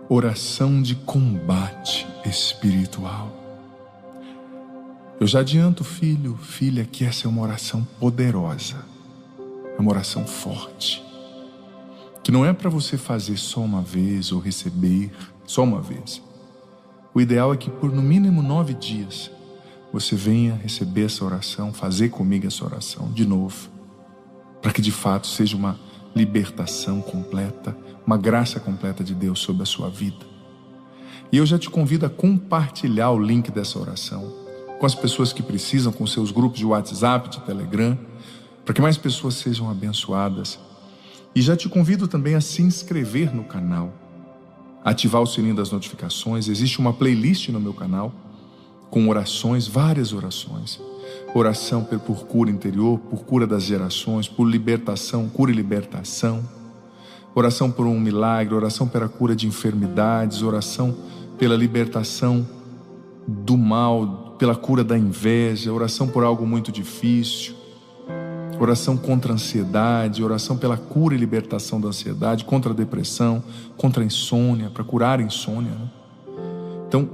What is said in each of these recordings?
Oração de combate espiritual. Eu já adianto, filho, filha, que essa é uma oração poderosa, é uma oração forte, que não é para você fazer só uma vez ou receber só uma vez. O ideal é que por no mínimo 9 dias você venha receber essa oração, fazer comigo essa oração de novo, para que de fato seja uma libertação completa, uma graça completa de Deus sobre a sua vida. E eu já te convido a compartilhar o link dessa oração com as pessoas que precisam, com seus grupos de WhatsApp, de Telegram, para que mais pessoas sejam abençoadas. E já te convido também a se inscrever no canal, ativar o sininho das notificações. Existe uma playlist no meu canal com orações, várias orações. Oração por cura interior, por cura das gerações, por libertação, cura e libertação. Oração por um milagre, oração pela cura de enfermidades, oração pela libertação do mal, pela cura da inveja, oração por algo muito difícil, oração contra a ansiedade, oração pela cura e libertação da ansiedade, contra a depressão, contra a insônia, para curar a insônia, né? Então,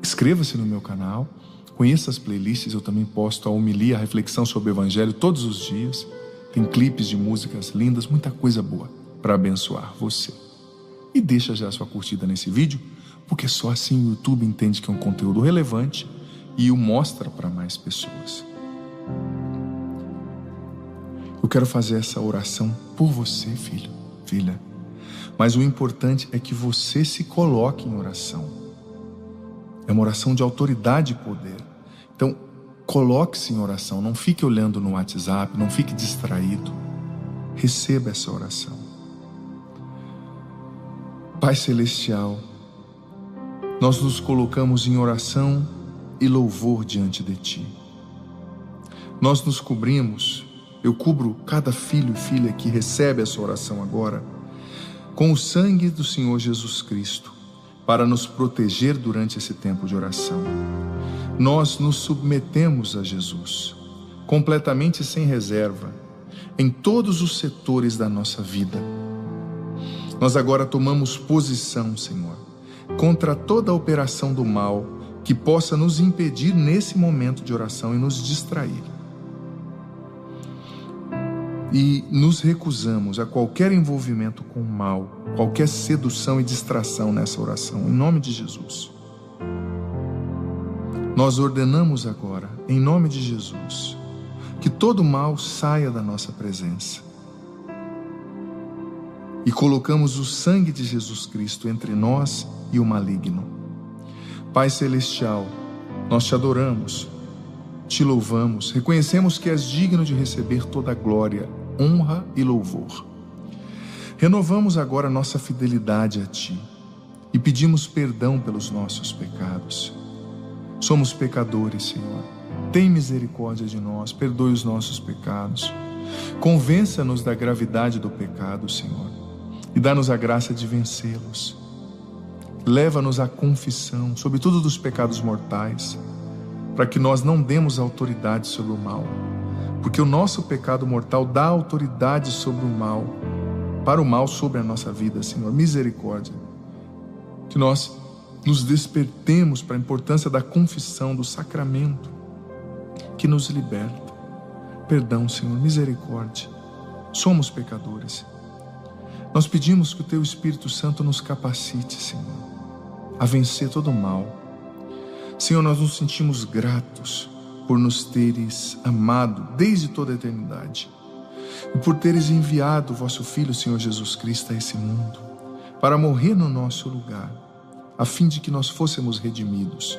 inscreva-se no meu canal, conheça as playlists. Eu também posto a homilia, a reflexão sobre o Evangelho todos os dias. Tem clipes de músicas lindas, muita coisa boa para abençoar você. E deixa já a sua curtida nesse vídeo, porque só assim o YouTube entende que é um conteúdo relevante e o mostra para mais pessoas. Eu quero fazer essa oração por você, filho, filha. Mas o importante é que você se coloque em oração. É uma oração de autoridade e poder. Então, coloque-se em oração. Não fique olhando no WhatsApp, não fique distraído. Receba essa oração. Pai Celestial, nós nos colocamos em oração e louvor diante de Ti. Nós nos cobrimos, eu cubro cada filho e filha que recebe essa oração agora, com o sangue do Senhor Jesus Cristo, para nos proteger durante esse tempo de oração. Nós nos submetemos a Jesus, completamente sem reserva, em todos os setores da nossa vida. Nós agora tomamos posição, Senhor, contra toda a operação do mal que possa nos impedir nesse momento de oração e nos distrair. E nos recusamos a qualquer envolvimento com o mal, qualquer sedução e distração nessa oração, em nome de Jesus. Nós ordenamos agora, em nome de Jesus, que todo mal saia da nossa presença. E colocamos o sangue de Jesus Cristo entre nós e o maligno. Pai Celestial, nós te adoramos, te louvamos, reconhecemos que és digno de receber toda a glória, honra e louvor. Renovamos agora nossa fidelidade a Ti e pedimos perdão pelos nossos pecados. Somos pecadores, Senhor. Tem misericórdia de nós, perdoe os nossos pecados. Convença-nos da gravidade do pecado, Senhor, e dá-nos a graça de vencê-los. Leva-nos à confissão, sobretudo dos pecados mortais, para que nós não demos autoridade sobre o mal, porque o nosso pecado mortal dá autoridade sobre o mal, para o mal sobre a nossa vida, Senhor. Misericórdia. Que nós nos despertemos para a importância da confissão, do sacramento, que nos liberta. Perdão, Senhor, misericórdia. Somos pecadores. Nós pedimos que o Teu Espírito Santo nos capacite, Senhor, a vencer todo o mal. Senhor, nós nos sentimos gratos por nos teres amado desde toda a eternidade e por teres enviado o vosso Filho, Senhor Jesus Cristo, a esse mundo para morrer no nosso lugar, a fim de que nós fôssemos redimidos.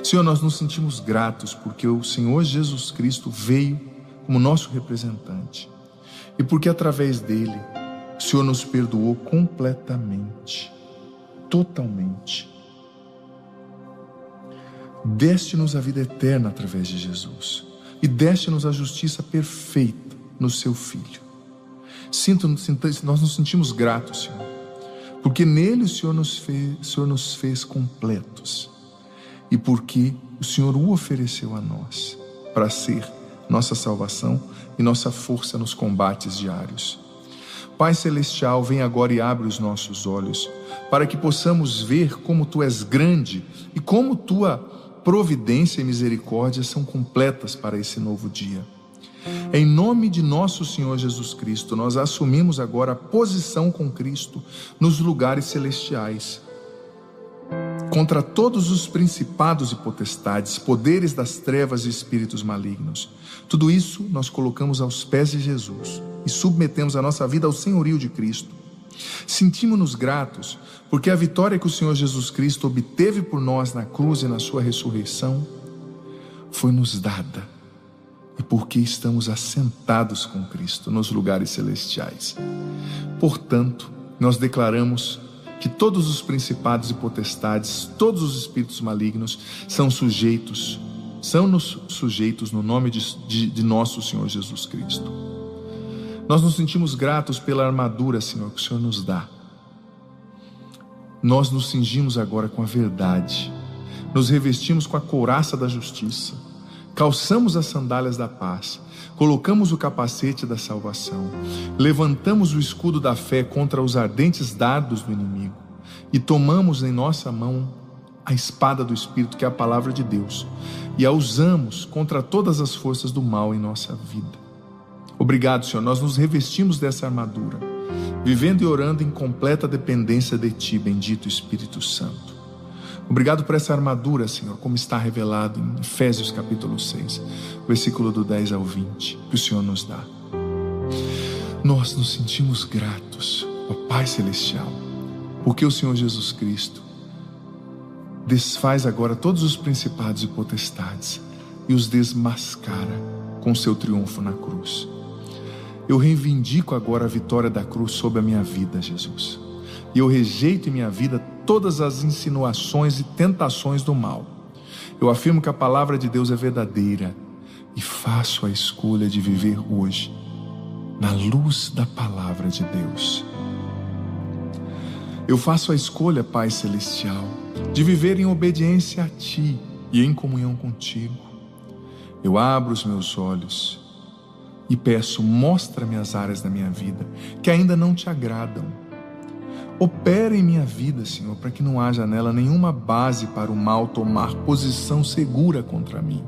Senhor, nós nos sentimos gratos porque o Senhor Jesus Cristo veio como nosso representante e porque através dele o Senhor nos perdoou completamente, totalmente. Deste-nos a vida eterna através de Jesus e deste-nos a justiça perfeita no Seu Filho. Nós nos sentimos gratos, Senhor, porque nele o Senhor nos fez completos e porque o Senhor o ofereceu a nós para ser nossa salvação e nossa força nos combates diários. Pai Celestial, vem agora e abre os nossos olhos, para que possamos ver como Tu és grande e como Tua providência e misericórdia são completas para esse novo dia. Em nome de nosso Senhor Jesus Cristo, nós assumimos agora a posição com Cristo nos lugares celestiais, contra todos os principados e potestades, poderes das trevas e espíritos malignos. Tudo isso nós colocamos aos pés de Jesus e submetemos a nossa vida ao senhorio de Cristo. Sentimos-nos gratos porque a vitória que o Senhor Jesus Cristo obteve por nós na cruz e na sua ressurreição foi nos dada, e porque estamos assentados com Cristo nos lugares celestiais. Portanto, nós declaramos que todos os principados e potestades, todos os espíritos malignos são-nos sujeitos no nome de nosso Senhor Jesus Cristo. Nós nos sentimos gratos pela armadura, Senhor, que o Senhor nos dá. Nós nos cingimos agora com a verdade, nos revestimos com a couraça da justiça, calçamos as sandálias da paz, colocamos o capacete da salvação, levantamos o escudo da fé contra os ardentes dardos do inimigo e tomamos em nossa mão a espada do Espírito, que é a palavra de Deus, e a usamos contra todas as forças do mal em nossa vida. Obrigado, Senhor, nós nos revestimos dessa armadura, vivendo e orando em completa dependência de Ti, bendito Espírito Santo. Obrigado por essa armadura, Senhor, como está revelado em Efésios capítulo 6, versículo do 10 ao 20, que o Senhor nos dá. Nós nos sentimos gratos, ó Pai Celestial, porque o Senhor Jesus Cristo desfaz agora todos os principados e potestades e os desmascara com seu triunfo na cruz. Eu reivindico agora a vitória da cruz sobre a minha vida, Jesus. E eu rejeito em minha vida todas as insinuações e tentações do mal. Eu afirmo que a palavra de Deus é verdadeira e faço a escolha de viver hoje na luz da palavra de Deus. Eu faço a escolha, Pai Celestial, de viver em obediência a Ti e em comunhão contigo. Eu abro os meus olhos e peço, mostra-me as áreas da minha vida que ainda não Te agradam. Opera em minha vida, Senhor, para que não haja nela nenhuma base para o mal tomar posição segura contra mim.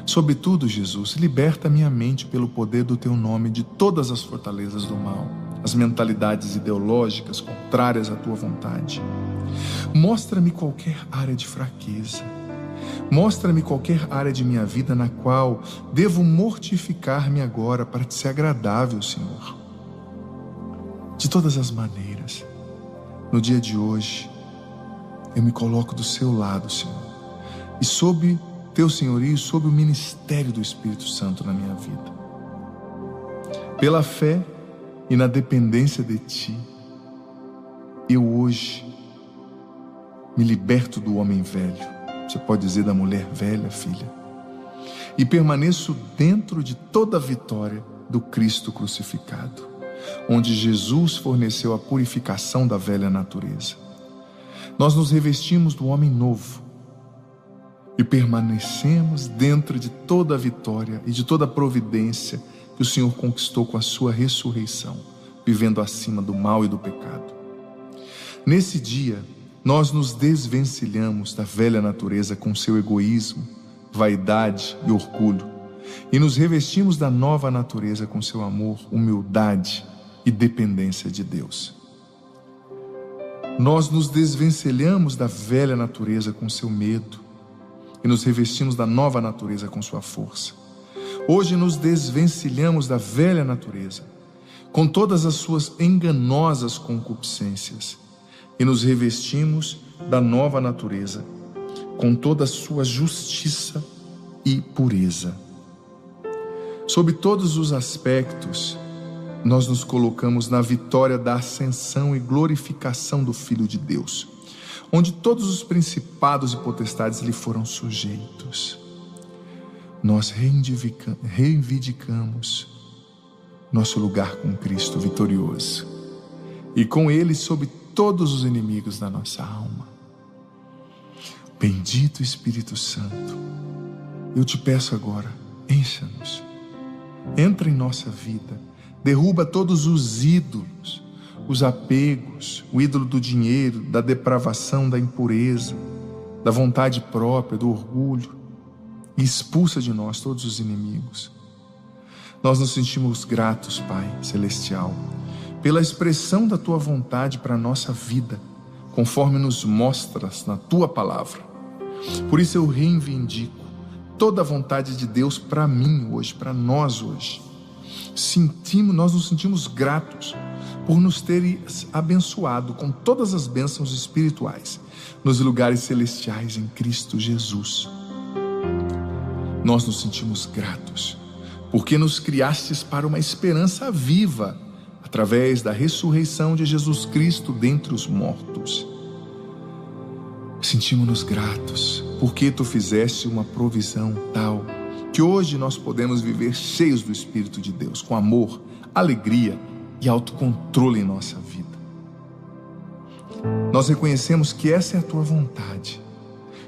Sobretudo, Jesus, liberta minha mente pelo poder do Teu nome de todas as fortalezas do mal, as mentalidades ideológicas contrárias à Tua vontade. Mostra-me qualquer área de fraqueza. Mostra-me qualquer área de minha vida na qual devo mortificar-me agora para Te ser agradável, Senhor. De todas as maneiras, no dia de hoje, eu me coloco do Seu lado, Senhor, e sob Teu senhorio, sob o ministério do Espírito Santo na minha vida. Pela fé e na dependência de Ti, eu hoje me liberto do homem velho, você pode dizer da mulher velha, filha, e permaneço dentro de toda a vitória do Cristo crucificado, onde Jesus forneceu a purificação da velha natureza. Nós nos revestimos do homem novo e permanecemos dentro de toda a vitória e de toda a providência que o Senhor conquistou com a sua ressurreição, vivendo acima do mal e do pecado. Nesse dia, nós nos desvencilhamos da velha natureza com seu egoísmo, vaidade e orgulho, e nos revestimos da nova natureza com seu amor, humildade e dependência de Deus. Nós nos desvencilhamos da velha natureza com seu medo e nos revestimos da nova natureza com sua força. Hoje nos desvencilhamos da velha natureza com todas as suas enganosas concupiscências e nos revestimos da nova natureza com toda a sua justiça e pureza. Sob todos os aspectos, nós nos colocamos na vitória da ascensão e glorificação do Filho de Deus, onde todos os principados e potestades lhe foram sujeitos. Nós reivindicamos nosso lugar com Cristo vitorioso e com Ele sobre todos os inimigos da nossa alma. Bendito Espírito Santo, eu te peço agora, encha-nos, entra em nossa vida, Derruba todos os ídolos, os apegos, o ídolo do dinheiro, da depravação, da impureza, da vontade própria, do orgulho, e expulsa de nós todos os inimigos. Nós nos sentimos gratos, Pai Celestial, pela expressão da Tua vontade para a nossa vida, conforme nos mostras na Tua palavra. Por isso eu reivindico toda a vontade de Deus para mim hoje, para nós hoje. Nós nos sentimos gratos por nos teres abençoado com todas as bênçãos espirituais nos lugares celestiais em Cristo Jesus. Nós nos sentimos gratos porque nos criastes para uma esperança viva através da ressurreição de Jesus Cristo dentre os mortos. Sentimos-nos gratos porque Tu fizeste uma provisão tal que hoje nós podemos viver cheios do Espírito de Deus, com amor, alegria e autocontrole em nossa vida. Nós reconhecemos que essa é a Tua vontade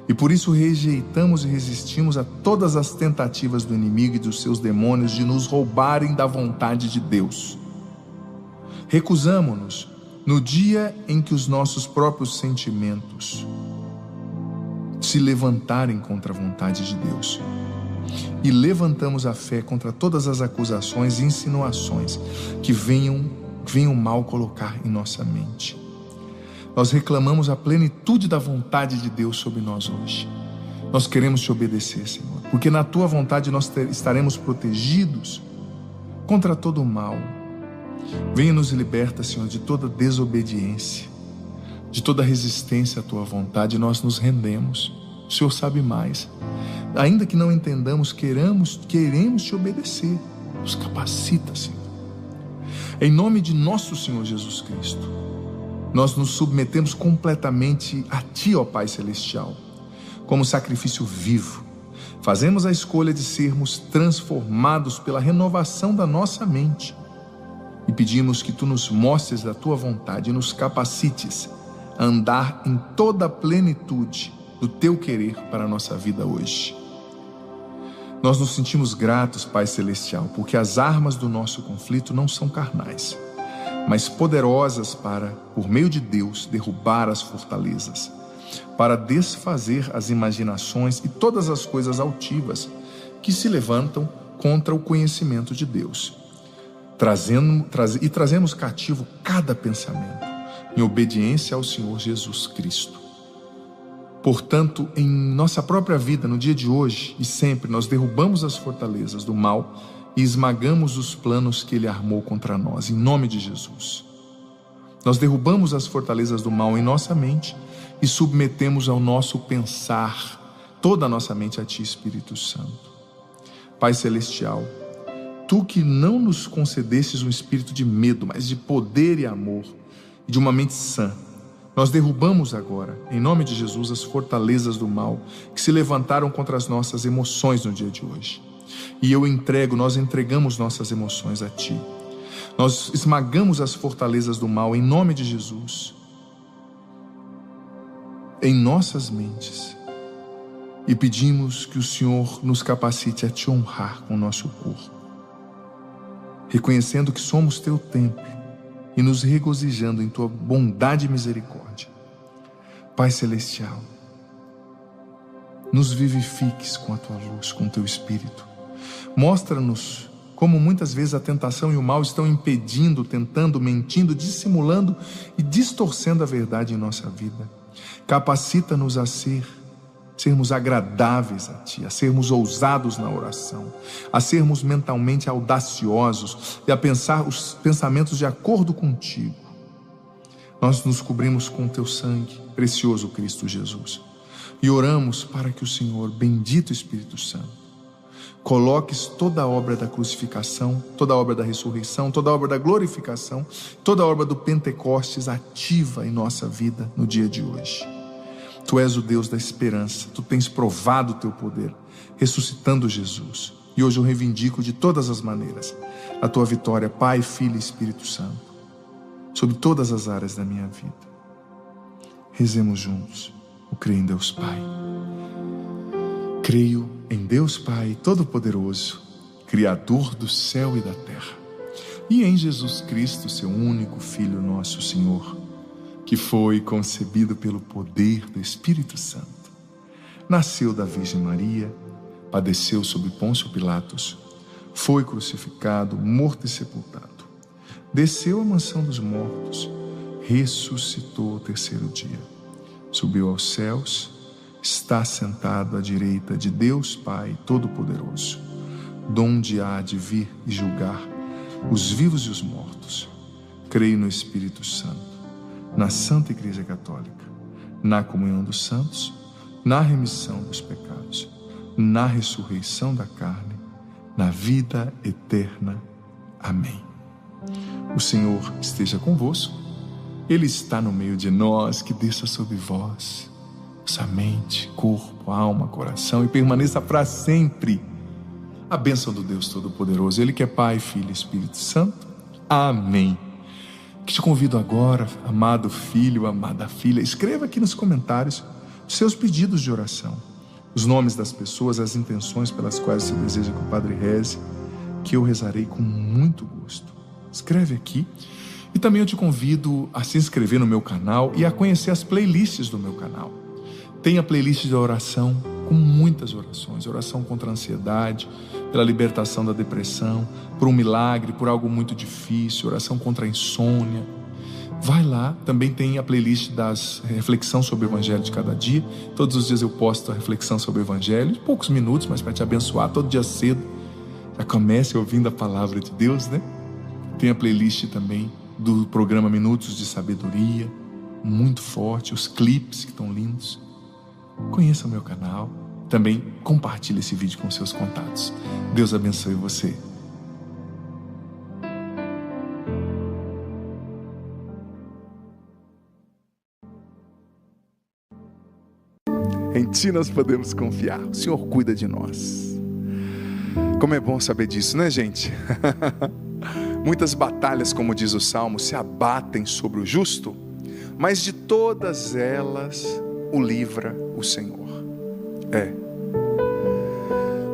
e por isso rejeitamos e resistimos a todas as tentativas do inimigo e dos seus demônios de nos roubarem da vontade de Deus. Recusamo-nos no dia em que os nossos próprios sentimentos se levantarem contra a vontade de Deus. E levantamos a fé contra todas as acusações e insinuações que venham mal colocar em nossa mente. Nós reclamamos a plenitude da vontade de Deus sobre nós hoje. Nós queremos Te obedecer, Senhor, porque na Tua vontade nós estaremos protegidos contra todo o mal. Venha nos liberta, Senhor, de toda desobediência, de toda resistência à Tua vontade. Nós nos rendemos. O Senhor sabe mais. Ainda que não entendamos, queremos Te obedecer. Nos capacita, Senhor. Em nome de nosso Senhor Jesus Cristo, nós nos submetemos completamente a Ti, ó Pai Celestial, como sacrifício vivo. Fazemos a escolha de sermos transformados pela renovação da nossa mente e pedimos que Tu nos mostres da Tua vontade e nos capacites a andar em toda a plenitude do Teu querer para a nossa vida hoje. Nós nos sentimos gratos, Pai Celestial, porque as armas do nosso conflito não são carnais, mas poderosas para, por meio de Deus, derrubar as fortalezas, para desfazer as imaginações e todas as coisas altivas que se levantam contra o conhecimento de Deus. Trazemos cativo cada pensamento em obediência ao Senhor Jesus Cristo. Portanto, em nossa própria vida, no dia de hoje e sempre, nós derrubamos as fortalezas do mal e esmagamos os planos que Ele armou contra nós, em nome de Jesus. Nós derrubamos as fortalezas do mal em nossa mente e submetemos ao nosso pensar toda a nossa mente a Ti, Espírito Santo. Pai Celestial, Tu que não nos concedestes um espírito de medo, mas de poder e amor, e de uma mente sã, nós derrubamos agora, em nome de Jesus, as fortalezas do mal que se levantaram contra as nossas emoções no dia de hoje. E nós entregamos nossas emoções a Ti. Nós esmagamos as fortalezas do mal em nome de Jesus, em nossas mentes, e pedimos que o Senhor nos capacite a Te honrar com o nosso corpo, reconhecendo que somos Teu templo e nos regozijando em Tua bondade e misericórdia. Pai Celestial, nos vivifiques com a Tua luz, com o Teu Espírito. Mostra-nos como muitas vezes a tentação e o mal estão impedindo, tentando, mentindo, dissimulando e distorcendo a verdade em nossa vida. Capacita-nos a sermos agradáveis a Ti, a sermos ousados na oração, a sermos mentalmente audaciosos e a pensar os pensamentos de acordo contigo. Nós nos cobrimos com Teu sangue, precioso Cristo Jesus, e oramos para que o Senhor, bendito Espírito Santo, coloques toda a obra da crucificação, toda a obra da ressurreição, toda a obra da glorificação, toda a obra do Pentecostes ativa em nossa vida no dia de hoje. Tu és o Deus da esperança, Tu tens provado o Teu poder, ressuscitando Jesus. E hoje eu reivindico de todas as maneiras a Tua vitória, Pai, Filho e Espírito Santo, sobre todas as áreas da minha vida. Rezemos juntos. Eu creio em Deus Pai. Creio em Deus Pai Todo-Poderoso, Criador do céu e da terra. e em Jesus Cristo, seu único Filho, nosso Senhor, que foi concebido pelo poder do Espírito Santo, nasceu da Virgem Maria, padeceu sob Pôncio Pilatos, foi crucificado, morto e sepultado, desceu à mansão dos mortos, ressuscitou ao terceiro dia, subiu aos céus, está sentado à direita de Deus Pai Todo-Poderoso, donde há de vir e julgar os vivos e os mortos. Creio no Espírito Santo, na Santa Igreja Católica, na comunhão dos santos, na remissão dos pecados, na ressurreição da carne, na vida eterna. Amém. O Senhor esteja convosco, Ele está no meio de nós, que desça sobre vós, sua mente, corpo, alma, coração, e permaneça para sempre a bênção do Deus Todo-Poderoso, Ele que é Pai, Filho e Espírito Santo. Amém. Que te convido agora, amado filho, amada filha, escreva aqui nos comentários os seus pedidos de oração, os nomes das pessoas, as intenções pelas quais você deseja que o Padre reze, que eu rezarei com muito gosto. Escreve aqui. E também eu te convido a se inscrever no meu canal e a conhecer as playlists do meu canal. Tem a playlist de oração com muitas orações, oração contra a ansiedade, pela libertação da depressão, por um milagre, por algo muito difícil, oração contra a insônia. Vai lá, também tem a playlist das reflexão sobre o Evangelho de cada dia. Todos os dias eu posto a reflexão sobre o Evangelho, de poucos minutos, mas para te abençoar, todo dia cedo. Já comece ouvindo a palavra de Deus, né? Tem a playlist também do programa Minutos de Sabedoria, muito forte, os clipes que estão lindos. Conheça o meu canal, também compartilhe esse vídeo com seus contatos. Deus abençoe você. Em Ti nós podemos confiar, o Senhor cuida de nós. Como é bom saber disso, né, gente? Muitas batalhas, como diz o Salmo, se abatem sobre o justo, mas de todas elas o livra o Senhor.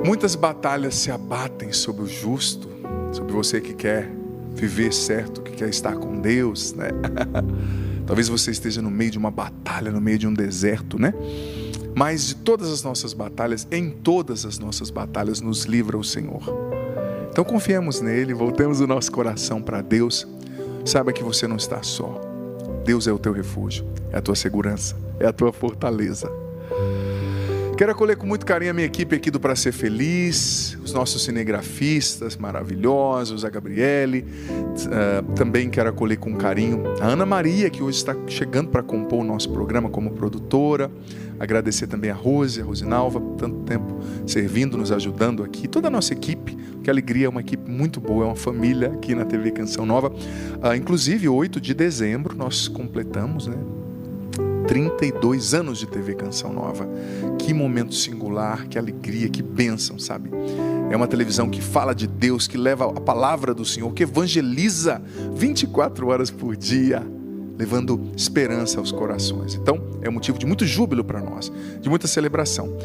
Muitas batalhas se abatem sobre o justo, sobre você que quer viver certo, que quer estar com Deus, né? Talvez você esteja no meio de uma batalha, no meio de um deserto, né? Mas de todas as nossas batalhas, em todas as nossas batalhas, nos livra o Senhor. Então confiemos nele, voltemos o nosso coração para Deus. Saiba que você não está só. Deus é o teu refúgio, é a tua segurança, é a tua fortaleza. Quero acolher com muito carinho a minha equipe aqui do Pra Ser Feliz, os nossos cinegrafistas maravilhosos, a Gabriele. Também quero acolher com carinho a Ana Maria, que hoje está chegando para compor o nosso programa como produtora. Agradecer também a Rose, a Rosinalva, por tanto tempo servindo, nos ajudando aqui. Toda a nossa equipe, que alegria, é uma equipe muito boa, é uma família aqui na TV Canção Nova. Inclusive, 8 de dezembro, nós completamos, 32 anos de TV Canção Nova. Que momento singular, que alegria, que bênção, sabe? É uma televisão que fala de Deus, que leva a palavra do Senhor, que evangeliza 24 horas por dia, levando esperança aos corações. Então, é um motivo de muito júbilo para nós, de muita celebração.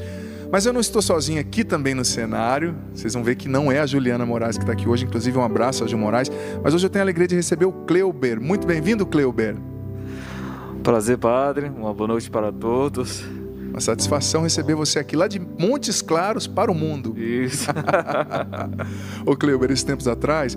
Mas eu não estou sozinho aqui também no cenário. Vocês vão ver que não é a Juliana Moraes que está aqui hoje. Inclusive, um abraço a Ju Moraes. Mas hoje eu tenho a alegria de receber o Cleuber. Muito bem-vindo, Cleuber. Prazer, padre. Uma boa noite para todos. Uma satisfação receber você aqui, lá de Montes Claros para o mundo. Isso. Ô Cleuber, esses tempos atrás,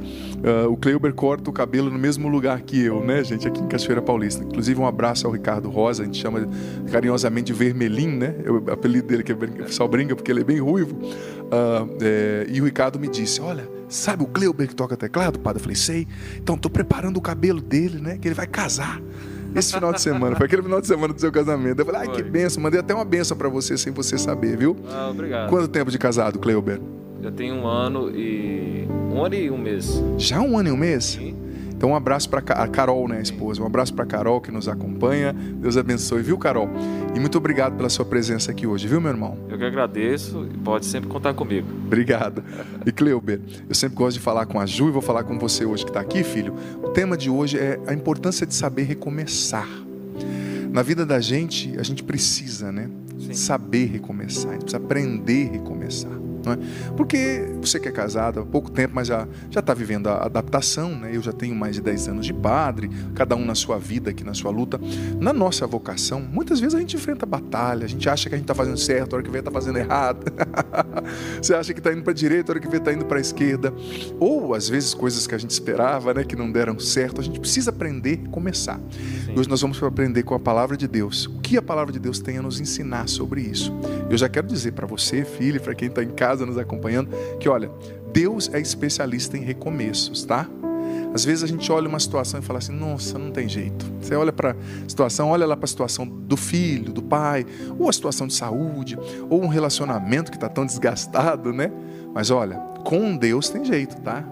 o Cleuber corta o cabelo no mesmo lugar que eu, né, gente? Aqui em Cachoeira Paulista. Inclusive, um abraço ao Ricardo Rosa, a gente chama carinhosamente de Vermelhinho, né? O apelido dele, que o pessoal brinca porque ele é bem ruivo. E o Ricardo me disse: olha, sabe o Cleuber que toca teclado, padre? Eu falei: sei. Então, estou preparando o cabelo dele, né? Que ele vai casar esse final de semana. Foi aquele final de semana do seu casamento. Eu falei: ai, que benção. Mandei até uma benção pra você sem você saber, viu? Obrigado. Quanto tempo de casado, Cleuber? Já tem 1 ano e 1 mês. Já 1 ano e 1 mês? Sim. Então um abraço para a Carol, né, a esposa? Um abraço para a Carol que nos acompanha. Deus abençoe, viu, Carol? E muito obrigado pela sua presença aqui hoje, viu, meu irmão? Eu que agradeço e pode sempre contar comigo. Obrigado. E Cleuber, eu sempre gosto de falar com a Ju e vou falar com você hoje que está aqui, filho. O tema de hoje é a importância de saber recomeçar. Na vida da gente, a gente precisa, né? Sim. Saber recomeçar, a gente precisa aprender a recomeçar. não é? Porque você que é casado há pouco tempo, mas já está vivendo a adaptação, né? Eu já tenho mais de 10 anos de padre, cada um na sua vida, aqui na sua luta. Na nossa vocação, muitas vezes a gente enfrenta batalha, a gente acha que a gente está fazendo certo, a hora que vê está fazendo errado. Você acha que está indo para a direita, a hora que vê está indo para a esquerda. Ou, às vezes, coisas que a gente esperava, né, que não deram certo. A gente precisa aprender e começar. Sim. E hoje nós vamos aprender com a Palavra de Deus. O que a Palavra de Deus tem a nos ensinar sobre isso? Eu já quero dizer para você, filho, e para quem está em casa nos acompanhando, que olha, Deus é especialista em recomeços, tá? Às vezes a gente olha uma situação e fala assim, nossa, não tem jeito. Você olha para a situação, olha lá para a situação do filho, do pai, ou a situação de saúde, ou um relacionamento que está tão desgastado, né? Mas olha, com Deus tem jeito, tá?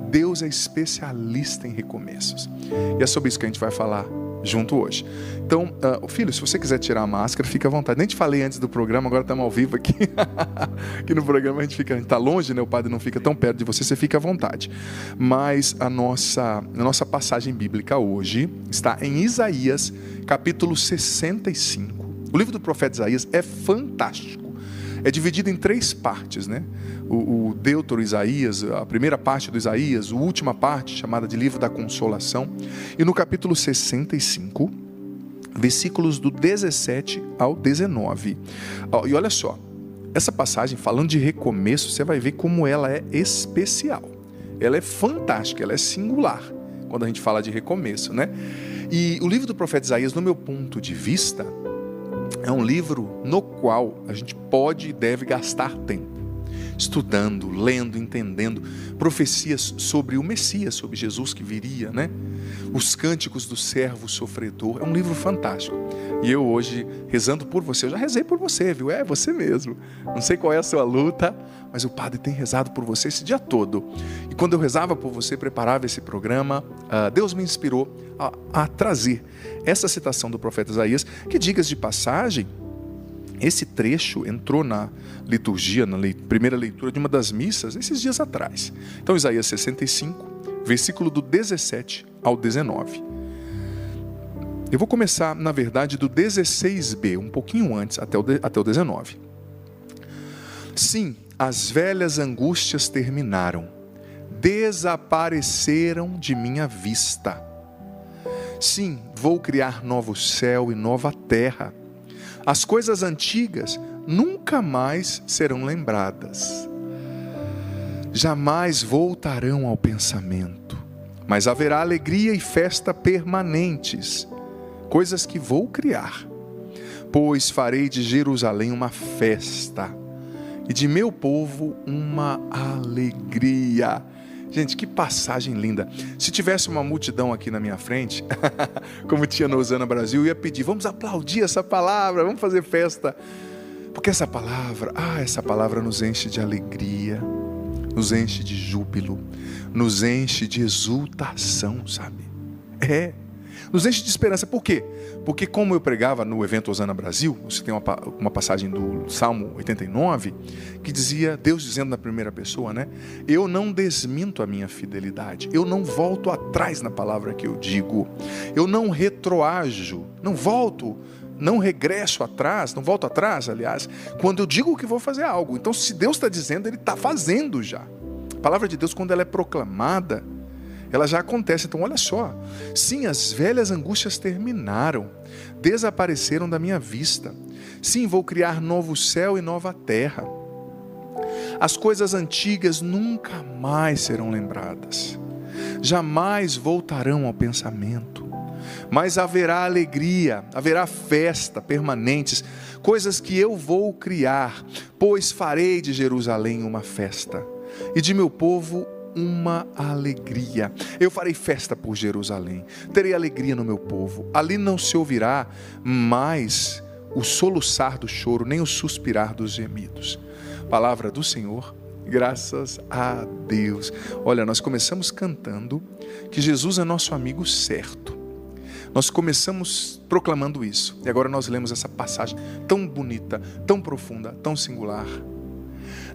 Deus é especialista em recomeços. E é sobre isso que a gente vai falar junto hoje. Então, filho, se você quiser tirar a máscara, fica à vontade. Nem te falei antes do programa, agora estamos ao vivo aqui. Aqui no programa a gente está longe, né? O padre não fica tão perto de você, você fica à vontade. Mas a nossa passagem bíblica hoje está em Isaías, capítulo 65. O livro do profeta Isaías é fantástico. É dividido em 3 partes, né? O Deutero Isaías, a primeira parte do Isaías, a última parte, chamada de Livro da Consolação. E no capítulo 65, versículos do 17 ao 19. E olha só, essa passagem, falando de recomeço, você vai ver como ela é especial. Ela é fantástica, ela é singular, quando a gente fala de recomeço, né? E o livro do profeta Isaías, no meu ponto de vista, é um livro no qual a gente pode e deve gastar tempo, estudando, lendo, entendendo profecias sobre o Messias, sobre Jesus que viria, né? Os cânticos do servo sofredor. É um livro fantástico. E eu hoje, rezando por você, eu já rezei por você, viu? É você mesmo. Não sei qual é a sua luta, mas o padre tem rezado por você esse dia todo. E quando eu rezava por você, preparava esse programa, Deus me inspirou a trazer essa citação do profeta Isaías, que, digas de passagem, esse trecho entrou na liturgia, na primeira leitura de uma das missas, esses dias atrás. Então, Isaías 65, versículo do 17 ao 19. Eu vou começar, na verdade, do 16b, um pouquinho antes, até o 19. Sim, as velhas angústias terminaram, desapareceram de minha vista. Sim, vou criar novo céu e nova terra. As coisas antigas nunca mais serão lembradas. Jamais voltarão ao pensamento, mas haverá alegria e festa permanentes, coisas que vou criar. Pois farei de Jerusalém uma festa e de meu povo uma alegria. Gente, que passagem linda. Se tivesse uma multidão aqui na minha frente, como tinha no Osana Brasil, eu ia pedir, vamos aplaudir essa palavra, vamos fazer festa. Porque essa palavra nos enche de alegria, nos enche de júbilo, nos enche de exultação, sabe? Nos enche de esperança. Por quê? Porque como eu pregava no evento Osana Brasil, você tem uma passagem do Salmo 89, que dizia, Deus dizendo na primeira pessoa, né? Eu não desminto a minha fidelidade, eu não volto atrás na palavra que eu digo, eu não retroajo, não regresso atrás, não volto atrás, aliás, quando eu digo que vou fazer algo. Então, se Deus está dizendo, Ele está fazendo já. A palavra de Deus, quando ela é proclamada, ela já acontece. Então olha só, sim, as velhas angústias terminaram, desapareceram da minha vista. Sim, vou criar novo céu e nova terra. As coisas antigas nunca mais serão lembradas, jamais voltarão ao pensamento, mas haverá alegria, haverá festa permanentes, coisas que eu vou criar, pois farei de Jerusalém uma festa e de meu povo uma alegria. Eu farei festa por Jerusalém, terei alegria no meu povo. Ali não se ouvirá mais o soluçar do choro, nem o suspirar dos gemidos. Palavra do Senhor, graças a Deus. Olha, nós começamos cantando que Jesus é nosso amigo certo. Nós começamos proclamando isso. E agora nós lemos essa passagem tão bonita, tão profunda, tão singular.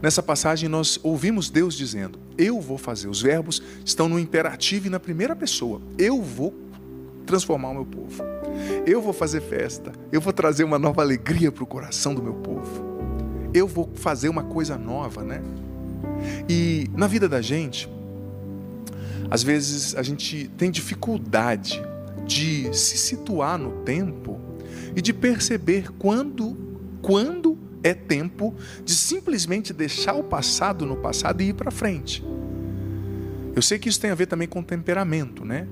Nessa passagem nós ouvimos Deus dizendo, eu vou fazer. Os verbos estão no imperativo e na primeira pessoa. Eu vou transformar o meu povo. Eu vou fazer festa. Eu vou trazer uma nova alegria para o coração do meu povo. eu vou fazer uma coisa nova, né? E na vida da gente, às vezes a gente tem dificuldade de se situar no tempo e de perceber quando é tempo de simplesmente deixar o passado no passado e ir para frente. Eu sei que isso tem a ver também com temperamento, né?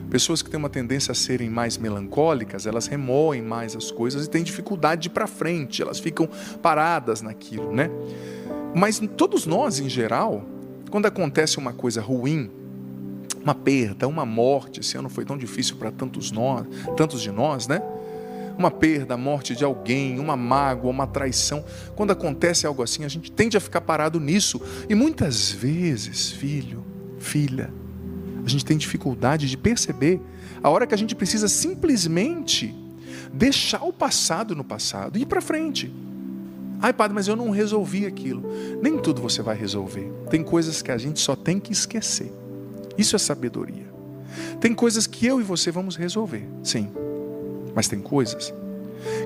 Pessoas que têm uma tendência a serem mais melancólicas, elas remoem mais as coisas e têm dificuldade de ir para frente, elas ficam paradas naquilo, né? Mas todos nós, em geral, quando acontece uma coisa ruim, uma perda, uma morte, esse ano foi tão difícil para tantos de nós, né? Uma perda, a morte de alguém, uma mágoa, uma traição. Quando acontece algo assim, a gente tende a ficar parado nisso. E muitas vezes, filho, filha, a gente tem dificuldade de perceber a hora que a gente precisa simplesmente deixar o passado no passado e ir para frente. Ai, padre, mas eu não resolvi aquilo. Nem tudo você vai resolver. Tem coisas que a gente só tem que esquecer. Isso é sabedoria. Tem coisas que eu e você vamos resolver, sim. Mas tem coisas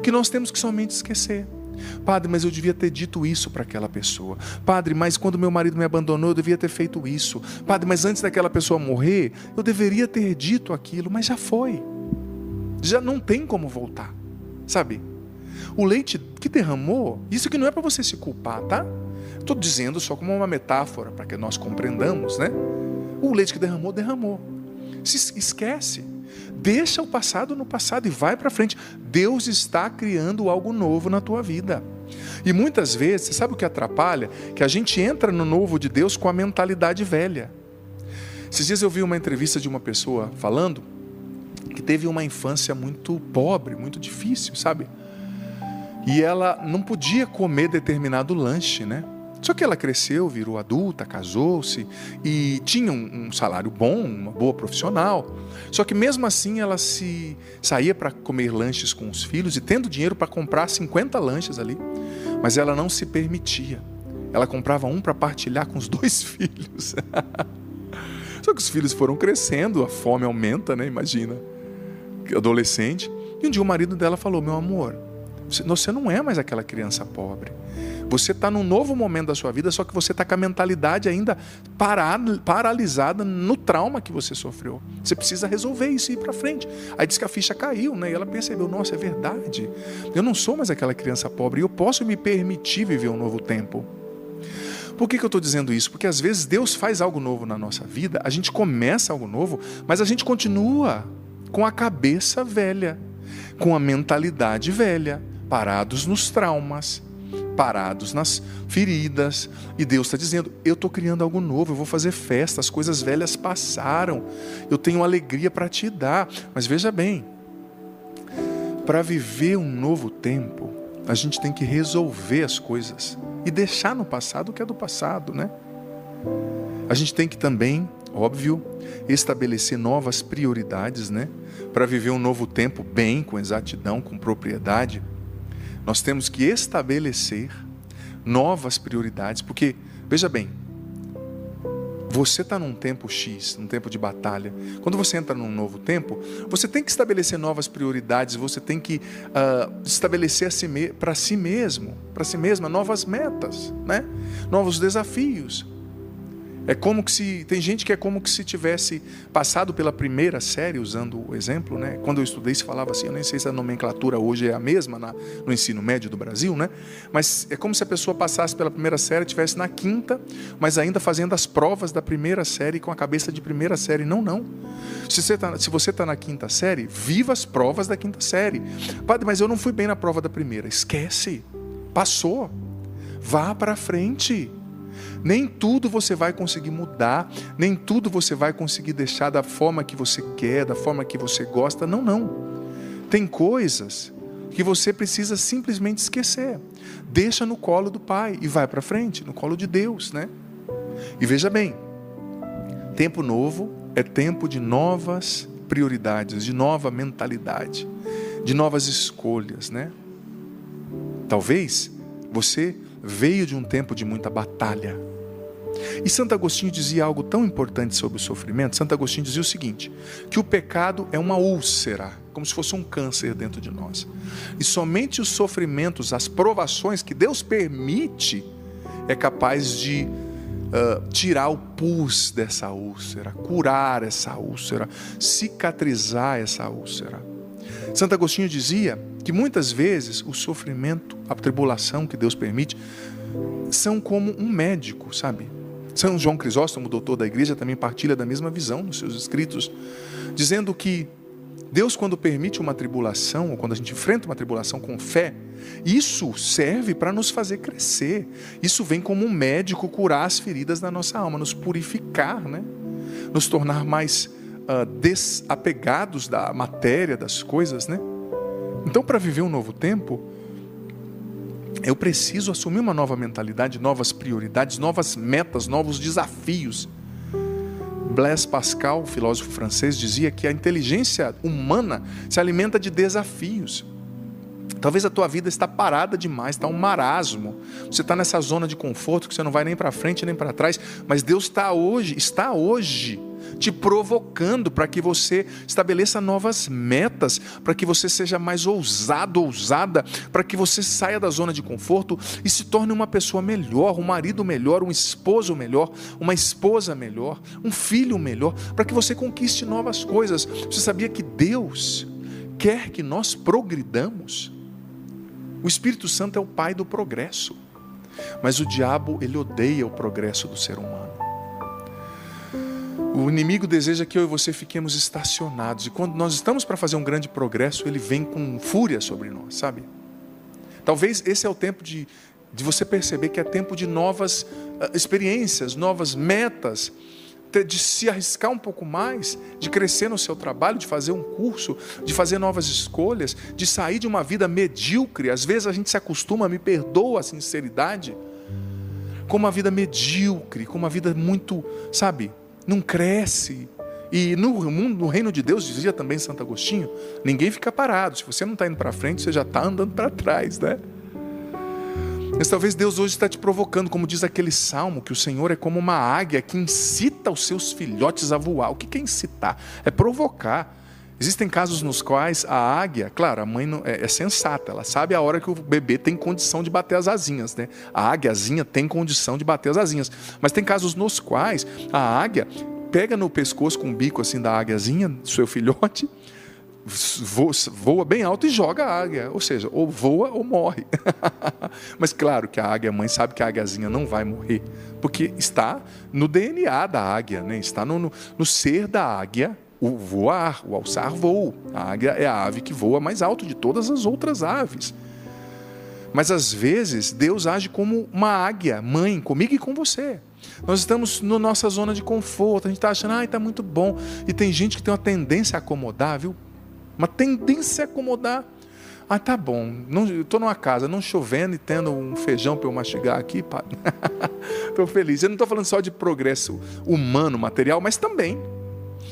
que nós temos que somente esquecer. Padre, mas eu devia ter dito isso para aquela pessoa. Padre, mas quando meu marido me abandonou, eu devia ter feito isso. Padre, mas antes daquela pessoa morrer, eu deveria ter dito aquilo, mas já foi. Já não tem como voltar, sabe? O leite que derramou, isso que não é para você se culpar, tá? Estou dizendo só como uma metáfora, para que nós compreendamos, né? O leite que derramou, derramou. Se esquece. Deixa o passado no passado e vai para frente. Deus está criando algo novo na tua vida. E muitas vezes, você sabe o que atrapalha? Que a gente entra no novo de Deus com a mentalidade velha. Esses dias eu vi uma entrevista de uma pessoa falando que teve uma infância muito pobre, muito difícil, sabe? E ela não podia comer determinado lanche, né? Só que ela cresceu, virou adulta, casou-se e tinha um salário bom, uma boa profissional. Só que mesmo assim ela saía para comer lanches com os filhos e tendo dinheiro para comprar 50 lanches ali. Mas ela não se permitia. Ela comprava um para partilhar com os 2 filhos. Só que os filhos foram crescendo, a fome aumenta, né? Imagina, adolescente. E um dia o marido dela falou: meu amor, você não é mais aquela criança pobre. Você está num novo momento da sua vida, só que você está com a mentalidade ainda paralisada no trauma que você sofreu. Você precisa resolver isso e ir para frente. Aí diz que a ficha caiu, né? E ela percebeu: nossa, é verdade. Eu não sou mais aquela criança pobre e eu posso me permitir viver um novo tempo. Por que eu estou dizendo isso? Porque às vezes Deus faz algo novo na nossa vida, a gente começa algo novo, mas a gente continua com a cabeça velha, com a mentalidade velha, parados nos traumas, parados nas feridas. E Deus está dizendo: eu estou criando algo novo, eu vou fazer festa, as coisas velhas passaram, eu tenho alegria para te dar. Mas veja bem, para viver um novo tempo, a gente tem que resolver as coisas e deixar no passado o que é do passado, né? A gente tem que também, óbvio, estabelecer novas prioridades, né? Para viver um novo tempo bem, com exatidão, com propriedade. Nós temos que estabelecer novas prioridades, porque, veja bem, você está num tempo X, num tempo de batalha. Quando você entra num novo tempo, você tem que estabelecer novas prioridades, você tem que estabelecer para si mesma, novas metas, né? Novos desafios. É como que se, tem gente que é como que se tivesse passado pela primeira série, usando o exemplo, né? Quando eu estudei se falava assim, eu nem sei se a nomenclatura hoje é a mesma no ensino médio do Brasil, né? Mas é como se a pessoa passasse pela primeira série, estivesse na quinta, mas ainda fazendo as provas da primeira série com a cabeça de primeira série. Não. Se você está na quinta série, viva as provas da quinta série. Padre, mas eu não fui bem na prova da primeira. Esquece, passou, vá para frente. Nem tudo você vai conseguir mudar, nem tudo você vai conseguir deixar da forma que você quer, da forma que você gosta. Não. Tem coisas que você precisa simplesmente esquecer. Deixa no colo do Pai e vai para frente, no colo de Deus, né? E veja bem, tempo novo é tempo de novas prioridades, de nova mentalidade, de novas escolhas, né? Talvez você veio de um tempo de muita batalha. E Santo Agostinho dizia algo tão importante sobre o sofrimento. Santo Agostinho dizia o seguinte, que o pecado é uma úlcera, como se fosse um câncer dentro de nós. E somente os sofrimentos, as provações que Deus permite, é capaz de tirar o pus dessa úlcera, curar essa úlcera, cicatrizar essa úlcera. Santo Agostinho dizia que muitas vezes o sofrimento, a tribulação que Deus permite, são como um médico, sabe? São João Crisóstomo, doutor da igreja, também partilha da mesma visão nos seus escritos, dizendo que Deus, quando permite uma tribulação, ou quando a gente enfrenta uma tribulação com fé, isso serve para nos fazer crescer. Isso vem como um médico curar as feridas da nossa alma, nos purificar, né? Nos tornar mais desapegados da matéria, das coisas, né? Então, para viver um novo tempo, eu preciso assumir uma nova mentalidade, novas prioridades, novas metas, novos desafios. Blaise Pascal, filósofo francês, dizia que a inteligência humana se alimenta de desafios. Talvez a tua vida está parada demais, está um marasmo. Você está nessa zona de conforto que você não vai nem para frente nem para trás. Mas Deus está hoje te provocando para que você estabeleça novas metas, para que você seja mais ousado, ousada, para que você saia da zona de conforto e se torne uma pessoa melhor, um marido melhor, um esposo melhor, uma esposa melhor, um filho melhor, para que você conquiste novas coisas. Você sabia que Deus quer que nós progridamos? O Espírito Santo é o pai do progresso, mas o diabo, ele odeia o progresso do ser humano. O inimigo deseja que eu e você fiquemos estacionados, e quando nós estamos para fazer um grande progresso, ele vem com fúria sobre nós, sabe? Talvez esse é o tempo de você perceber que é tempo de novas experiências, novas metas, de se arriscar um pouco mais, de crescer no seu trabalho, de fazer um curso, de fazer novas escolhas, de sair de uma vida medíocre. Às vezes a gente se acostuma, me perdoa a sinceridade, com uma vida medíocre, com uma vida muito, sabe, não cresce. E no reino de Deus, dizia também Santo Agostinho, ninguém fica parado. Se você não está indo para frente, você já está andando para trás, né? Mas talvez Deus hoje está te provocando, como diz aquele salmo, que o Senhor é como uma águia que incita os seus filhotes a voar. O que é incitar? É provocar. Existem casos nos quais a águia, claro, a mãe é sensata, ela sabe a hora que o bebê tem condição de bater as asinhas, né? A águiazinha tem condição de bater as asinhas. Mas tem casos nos quais a águia pega no pescoço com o bico assim da águiazinha, do seu filhote, voa bem alto e joga a águia, ou seja, ou voa ou morre. Mas claro que a águia mãe sabe que a águiazinha não vai morrer, porque está no DNA da águia, né? Está no ser da águia o voar, o alçar voo. A águia é a ave que voa mais alto de todas as outras aves. Mas às vezes Deus age como uma águia mãe, comigo e com você. Nós estamos na nossa zona de conforto, a gente está achando, está muito bom. E tem gente que tem uma tendência a acomodar, viu? Uma tendência a acomodar. Tá bom, eu estou numa casa, não chovendo e tendo um feijão para eu mastigar aqui, padre. Estou feliz. Eu não estou falando só de progresso humano, material, mas também.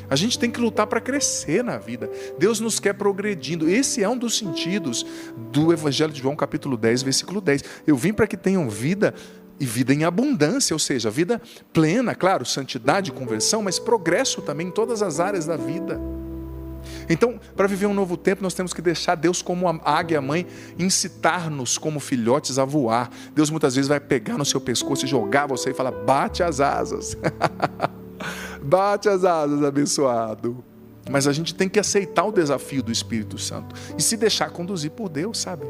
A gente tem que lutar para crescer na vida. Deus nos quer progredindo. Esse é um dos sentidos do Evangelho de João, capítulo 10, versículo 10. Eu vim para que tenham vida e vida em abundância, ou seja, vida plena, claro, santidade, conversão, mas progresso também em todas as áreas da vida. Então, para viver um novo tempo, nós temos que deixar Deus como a águia mãe, incitar-nos como filhotes a voar. Deus muitas vezes vai pegar no seu pescoço e jogar você e falar, bate as asas. Bate as asas, abençoado. Mas a gente tem que aceitar o desafio do Espírito Santo e se deixar conduzir por Deus, sabe?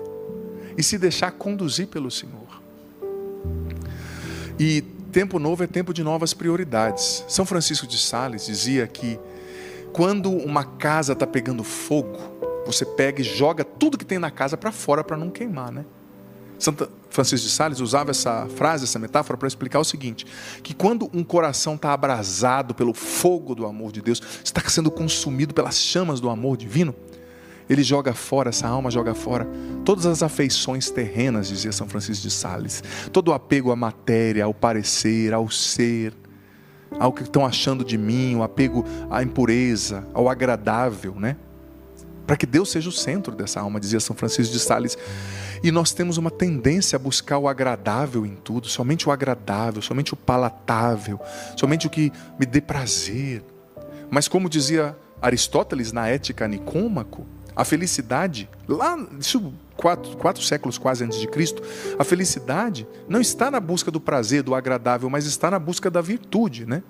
E se deixar conduzir pelo Senhor. E tempo novo é tempo de novas prioridades. São Francisco de Sales dizia que quando uma casa está pegando fogo, você pega e joga tudo que tem na casa para fora para não queimar, né? Santo Francisco de Sales usava essa frase, essa metáfora para explicar o seguinte, que quando um coração está abrasado pelo fogo do amor de Deus, está sendo consumido pelas chamas do amor divino, ele joga fora, essa alma joga fora todas as afeições terrenas, dizia São Francisco de Sales, todo o apego à matéria, ao parecer, ao ser, ao que estão achando de mim, o apego à impureza, ao agradável, né? Para que Deus seja o centro dessa alma, dizia São Francisco de Sales. E nós temos uma tendência a buscar o agradável em tudo, somente o agradável, somente o palatável, somente o que me dê prazer. Mas como dizia Aristóteles na Ética Nicômaco, a felicidade, lá, isso 4 séculos quase antes de Cristo, a felicidade não está na busca do prazer, do agradável, mas está na busca da virtude, né?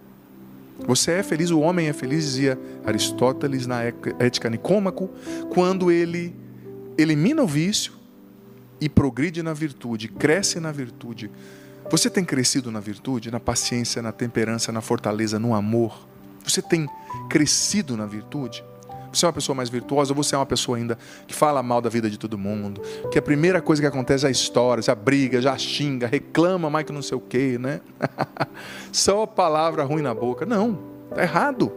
Você é feliz, o homem é feliz, dizia Aristóteles na Ética Nicômaco, quando ele elimina o vício e progride na virtude, cresce na virtude. Você tem crescido na virtude, na paciência, na temperança, na fortaleza, no amor? Você tem crescido na virtude? Você é uma pessoa mais virtuosa ou você é uma pessoa ainda que fala mal da vida de todo mundo? Que a primeira coisa que acontece é a história, já briga, já xinga, reclama mais que não sei o quê, né? Só palavra ruim na boca. Não, está errado.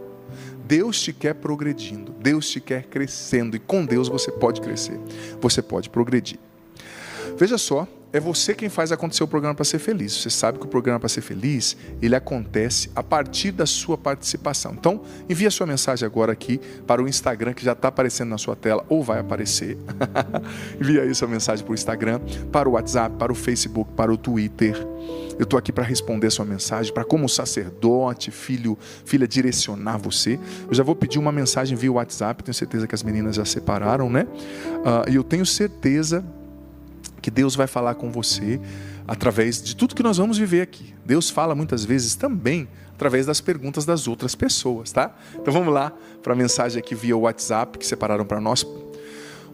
Deus te quer progredindo, Deus te quer crescendo e com Deus você pode crescer, você pode progredir. Veja só, é você quem faz acontecer o programa para ser feliz. Você sabe que o programa para ser feliz, ele acontece a partir da sua participação. Então, envie a sua mensagem agora aqui para o Instagram, que já está aparecendo na sua tela, ou vai aparecer. Envie aí sua mensagem para o Instagram, para o WhatsApp, para o Facebook, para o Twitter. Eu estou aqui para responder a sua mensagem, para como sacerdote, filha, direcionar você. Eu já vou pedir uma mensagem via WhatsApp, tenho certeza que as meninas já separaram, né? E eu tenho certeza que Deus vai falar com você através de tudo que nós vamos viver aqui. Deus fala muitas vezes também através das perguntas das outras pessoas, tá? Então vamos lá para a mensagem aqui via WhatsApp que separaram para nós.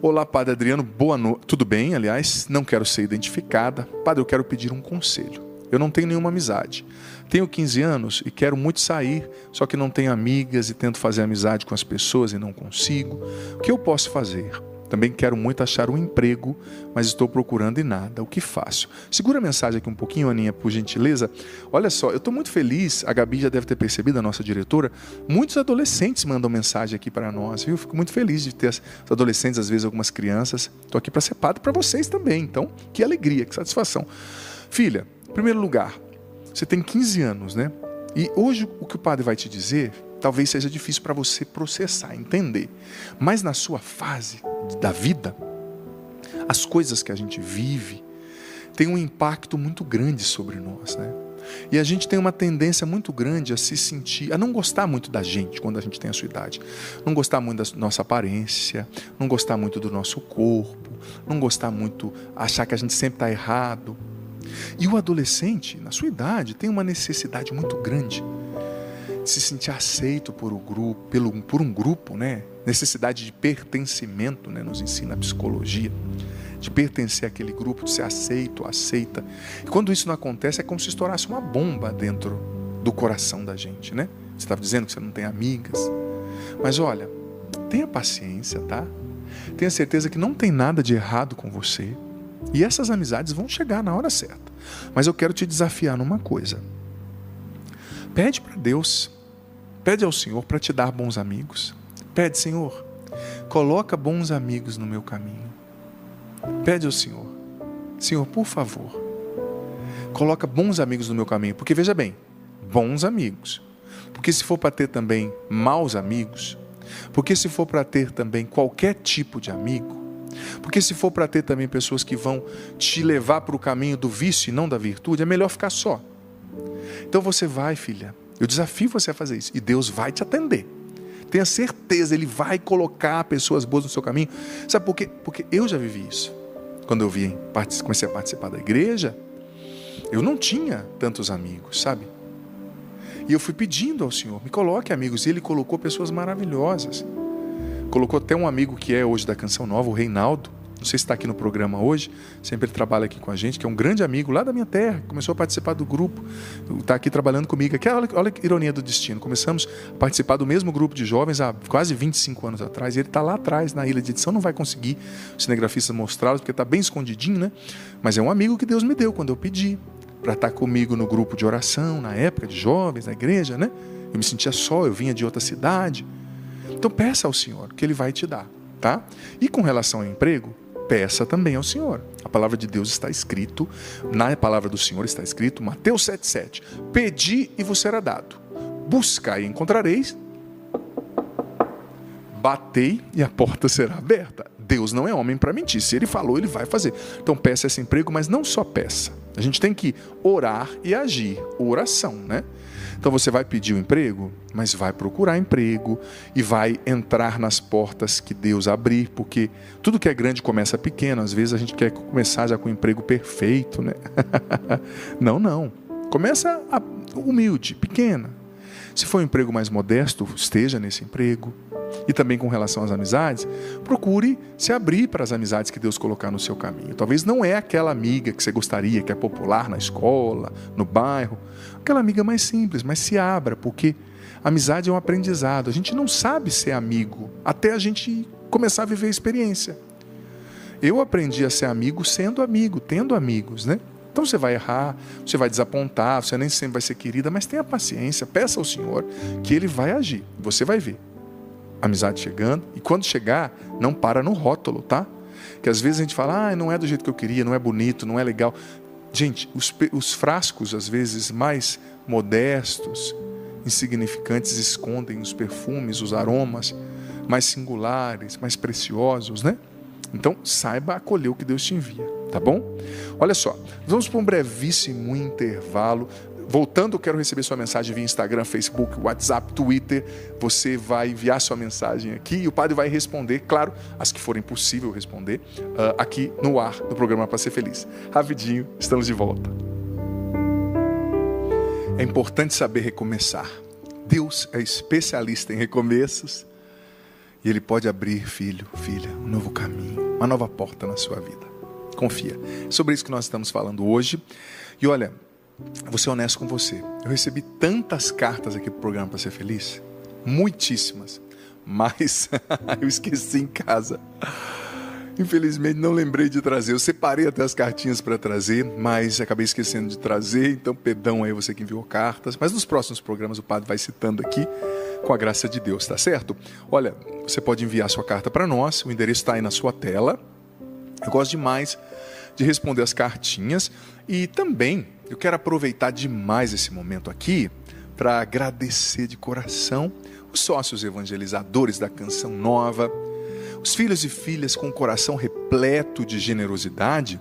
Olá, Padre Adriano, boa noite. Tudo bem, aliás, não quero ser identificada. Padre, eu quero pedir um conselho. Eu não tenho nenhuma amizade. Tenho 15 anos e quero muito sair, só que não tenho amigas e tento fazer amizade com as pessoas e não consigo. O que eu posso fazer? Também quero muito achar um emprego, mas estou procurando e nada. O que faço? Segura a mensagem aqui um pouquinho, Aninha, por gentileza. Olha só, eu estou muito feliz, a Gabi já deve ter percebido, a nossa diretora, muitos adolescentes mandam mensagem aqui para nós, viu? Eu fico muito feliz de ter os adolescentes, às vezes algumas crianças. Estou aqui para ser padre para vocês também, então que alegria, que satisfação. Filha, em primeiro lugar, você tem 15 anos, né? E hoje o que o padre vai te dizer talvez seja difícil para você processar, entender. Mas na sua fase da vida, as coisas que a gente vive têm um impacto muito grande sobre nós, né? E a gente tem uma tendência muito grande a se sentir, a não gostar muito da gente quando a gente tem a sua idade. Não gostar muito da nossa aparência, não gostar muito do nosso corpo, não gostar muito, achar que a gente sempre está errado. E o adolescente, na sua idade, tem uma necessidade muito grande de se sentir aceito por um grupo, né? Necessidade de pertencimento, né? Nos ensina a psicologia, de pertencer àquele grupo, de ser aceito, aceita. E quando isso não acontece, é como se estourasse uma bomba dentro do coração da gente, né? Você estava dizendo que você não tem amigas, mas olha, tenha paciência, tá? Tenha certeza que não tem nada de errado com você. E essas amizades vão chegar na hora certa. Mas eu quero te desafiar numa coisa. Pede para Deus, pede ao Senhor para te dar bons amigos. Pede, Senhor, coloca bons amigos no meu caminho. Pede ao Senhor, Senhor, por favor, coloca bons amigos no meu caminho. Porque veja bem, bons amigos. Porque se for para ter também maus amigos, porque se for para ter também qualquer tipo de amigo, porque se for para ter também pessoas que vão te levar para o caminho do vício e não da virtude, é melhor ficar só. Então você vai, filha, eu desafio você a fazer isso, e Deus vai te atender. Tenha certeza, Ele vai colocar pessoas boas no seu caminho. Sabe por quê? Porque eu já vivi isso. Quando eu comecei a participar da igreja, eu não tinha tantos amigos, sabe? E eu fui pedindo ao Senhor, me coloque amigos, e Ele colocou pessoas maravilhosas. Colocou até um amigo que é hoje da Canção Nova, o Reinaldo. Não sei se está aqui no programa hoje, sempre ele trabalha aqui com a gente, que é um grande amigo lá da minha terra, começou a participar do grupo, está aqui trabalhando comigo. Aqui, olha a ironia do destino, começamos a participar do mesmo grupo de jovens há quase 25 anos atrás, e ele está lá atrás, na ilha de edição, não vai conseguir os cinegrafistas mostrá-los, porque está bem escondidinho, né? Mas é um amigo que Deus me deu quando eu pedi, para estar comigo no grupo de oração, na época de jovens, na igreja, né? Eu me sentia só, eu vinha de outra cidade. Então peça ao Senhor, que Ele vai te dar, tá? E com relação ao emprego, peça também ao Senhor. A palavra de Deus está escrito, na palavra do Senhor está escrito, Mateus 7,7. Pedi e vos será dado. Buscai e encontrareis. Batei e a porta será aberta. Deus não é homem para mentir. Se Ele falou, Ele vai fazer. Então peça esse emprego, mas não só peça. A gente tem que orar e agir. Oração, né? Então você vai pedir o emprego, mas vai procurar emprego e vai entrar nas portas que Deus abrir, porque tudo que é grande começa pequeno. Às vezes a gente quer começar já com o emprego perfeito, né? Não. Começa humilde, pequena. Se for um emprego mais modesto, esteja nesse emprego. E também com relação às amizades, procure se abrir para as amizades que Deus colocar no seu caminho. Talvez não é aquela amiga que você gostaria, que é popular na escola, no bairro. Aquela amiga mais simples, mas se abra, porque amizade é um aprendizado. A gente não sabe ser amigo até a gente começar a viver a experiência. Eu aprendi a ser amigo sendo amigo, tendo amigos, né? Então você vai errar, você vai desapontar, você nem sempre vai ser querida, mas tenha paciência, peça ao Senhor que Ele vai agir. Você vai ver amizade chegando, e quando chegar, não para no rótulo, tá? Que às vezes a gente fala, não é do jeito que eu queria, não é bonito, não é legal. Gente, os frascos, às vezes, mais modestos, insignificantes, escondem os perfumes, os aromas mais singulares, mais preciosos, né? Então, saiba acolher o que Deus te envia, tá bom? Olha só, vamos para um brevíssimo intervalo. Voltando, eu quero receber sua mensagem via Instagram, Facebook, WhatsApp, Twitter. Você vai enviar sua mensagem aqui e o padre vai responder, claro, as que forem possível responder, aqui no ar do programa Para Ser Feliz. Rapidinho, estamos de volta. É importante saber recomeçar. Deus é especialista em recomeços e Ele pode abrir, filho, filha, um novo caminho, uma nova porta na sua vida. Confia. É sobre isso que nós estamos falando hoje. E olha, vou ser honesto com você. Eu recebi tantas cartas aqui para o programa Para Ser Feliz, muitíssimas, mas eu esqueci em casa. Infelizmente não lembrei de trazer. Eu separei até as cartinhas para trazer, mas acabei esquecendo de trazer. Então perdão aí você que enviou cartas. Mas nos próximos programas o padre vai citando aqui, com a graça de Deus, tá certo? Olha, você pode enviar sua carta para nós. O endereço está aí na sua tela. Eu gosto demais de responder as cartinhas. E também eu quero aproveitar demais esse momento aqui para agradecer de coração os sócios evangelizadores da Canção Nova, os filhos e filhas com o coração repleto de generosidade,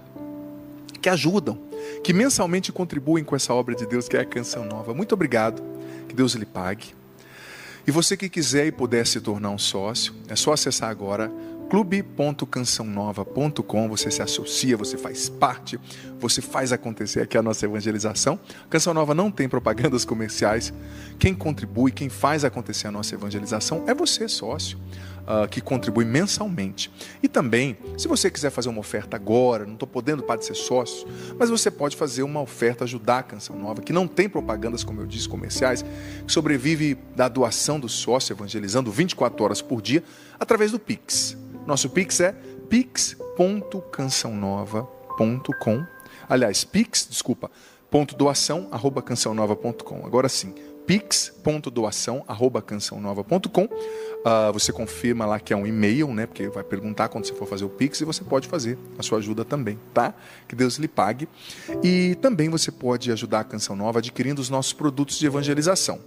que ajudam, que mensalmente contribuem com essa obra de Deus que é a Canção Nova. Muito obrigado, que Deus lhe pague. E você que quiser e puder se tornar um sócio, é só acessar agora clube.cançãonova.com. Você se associa, você faz parte, você faz acontecer aqui a nossa evangelização. Canção Nova não tem propagandas comerciais. Quem contribui, quem faz acontecer a nossa evangelização é você, sócio, que contribui mensalmente. E também, se você quiser fazer uma oferta agora, não estou podendo para de ser sócio, mas você pode fazer uma oferta, ajudar a Canção Nova, que não tem propagandas, como eu disse, comerciais, que sobrevive da doação do sócio, evangelizando 24 horas por dia, através do Pix. Nosso Pix é pix.cançãonova.com. Aliás, doação@cançãonova.com. Agora sim, pix.doação@cançãonova.com. Você confirma lá que é um e-mail, né? Porque vai perguntar quando você for fazer o Pix, e você pode fazer a sua ajuda também, tá? Que Deus lhe pague. E também você pode ajudar a Canção Nova adquirindo os nossos produtos de evangelização.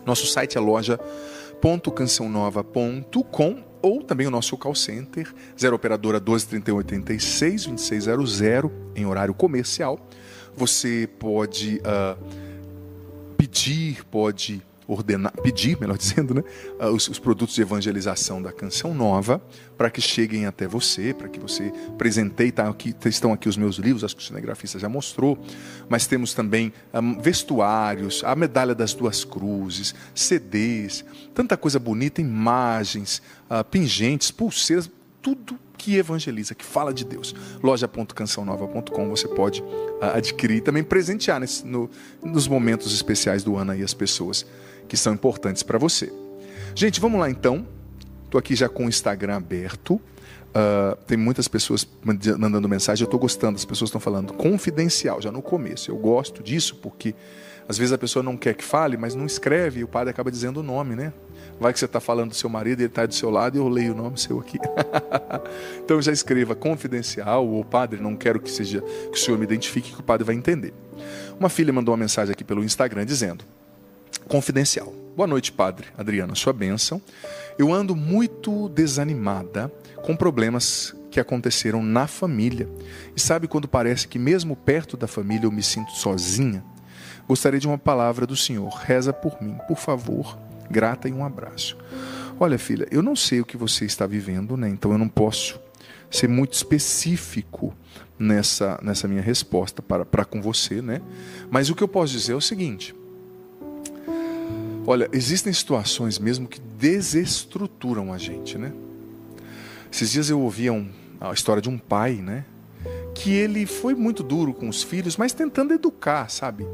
Nosso site é loja.cançãonova.com, ou também o nosso call center, 0 operadora 12 31 86 2600, em horário comercial. Você pode pedir, melhor dizendo, né, os produtos de evangelização da Canção Nova, para que cheguem até você, para que você presenteie. Estão aqui os meus livros, acho que o cinegrafista já mostrou, mas temos também vestuários, a medalha das 2 cruzes, CDs, tanta coisa bonita, imagens, pingentes, pulseiras, tudo que evangeliza, que fala de Deus. loja.cançãonova.com, você pode adquirir e também presentear nos momentos especiais do ano aí as pessoas que são importantes para você. Gente, vamos lá então. Estou aqui já com o Instagram aberto. Tem muitas pessoas mandando mensagem. Eu estou gostando, as pessoas estão falando confidencial, já no começo. Eu gosto disso porque às vezes a pessoa não quer que fale, mas não escreve e o padre acaba dizendo o nome, né? Vai que você está falando do seu marido e ele está do seu lado e eu leio o nome seu aqui. Então já escreva confidencial, ou padre, não quero que o senhor me identifique, que o padre vai entender. Uma filha mandou uma mensagem aqui pelo Instagram dizendo: Confidencial. Boa noite, Padre Adriano, sua bênção. Eu ando muito desanimada com problemas que aconteceram na família. E sabe quando parece que mesmo perto da família eu me sinto sozinha? Gostaria de uma palavra do Senhor. Reza por mim, por favor. Grata e um abraço. Olha, filha, eu não sei o que você está vivendo, né? Então eu não posso ser muito específico nessa minha resposta para com você, né? Mas o que eu posso dizer é o seguinte. Olha, existem situações mesmo que desestruturam a gente, né? Esses dias eu ouvia a história de um pai, né? Que ele foi muito duro com os filhos, mas tentando educar, sabe?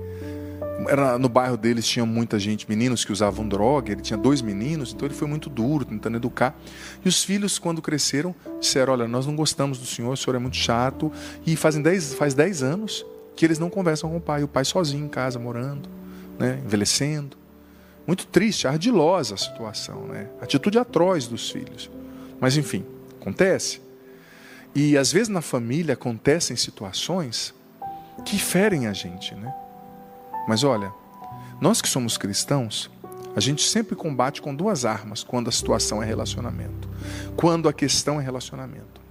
No bairro deles tinha muita gente, meninos que usavam droga, ele tinha 2 meninos, então ele foi muito duro, tentando educar. E os filhos, quando cresceram, disseram, olha, nós não gostamos do senhor, o senhor é muito chato. E faz 10 anos que eles não conversam com o pai sozinho em casa, morando, né? Envelhecendo. Muito triste, ardilosa a situação, né? Atitude atroz dos filhos. Mas enfim, acontece. E às vezes na família acontecem situações que ferem a gente, né? Mas olha, nós que somos cristãos, a gente sempre combate com 2 armas quando a situação é relacionamento. Quando a questão é relacionamento.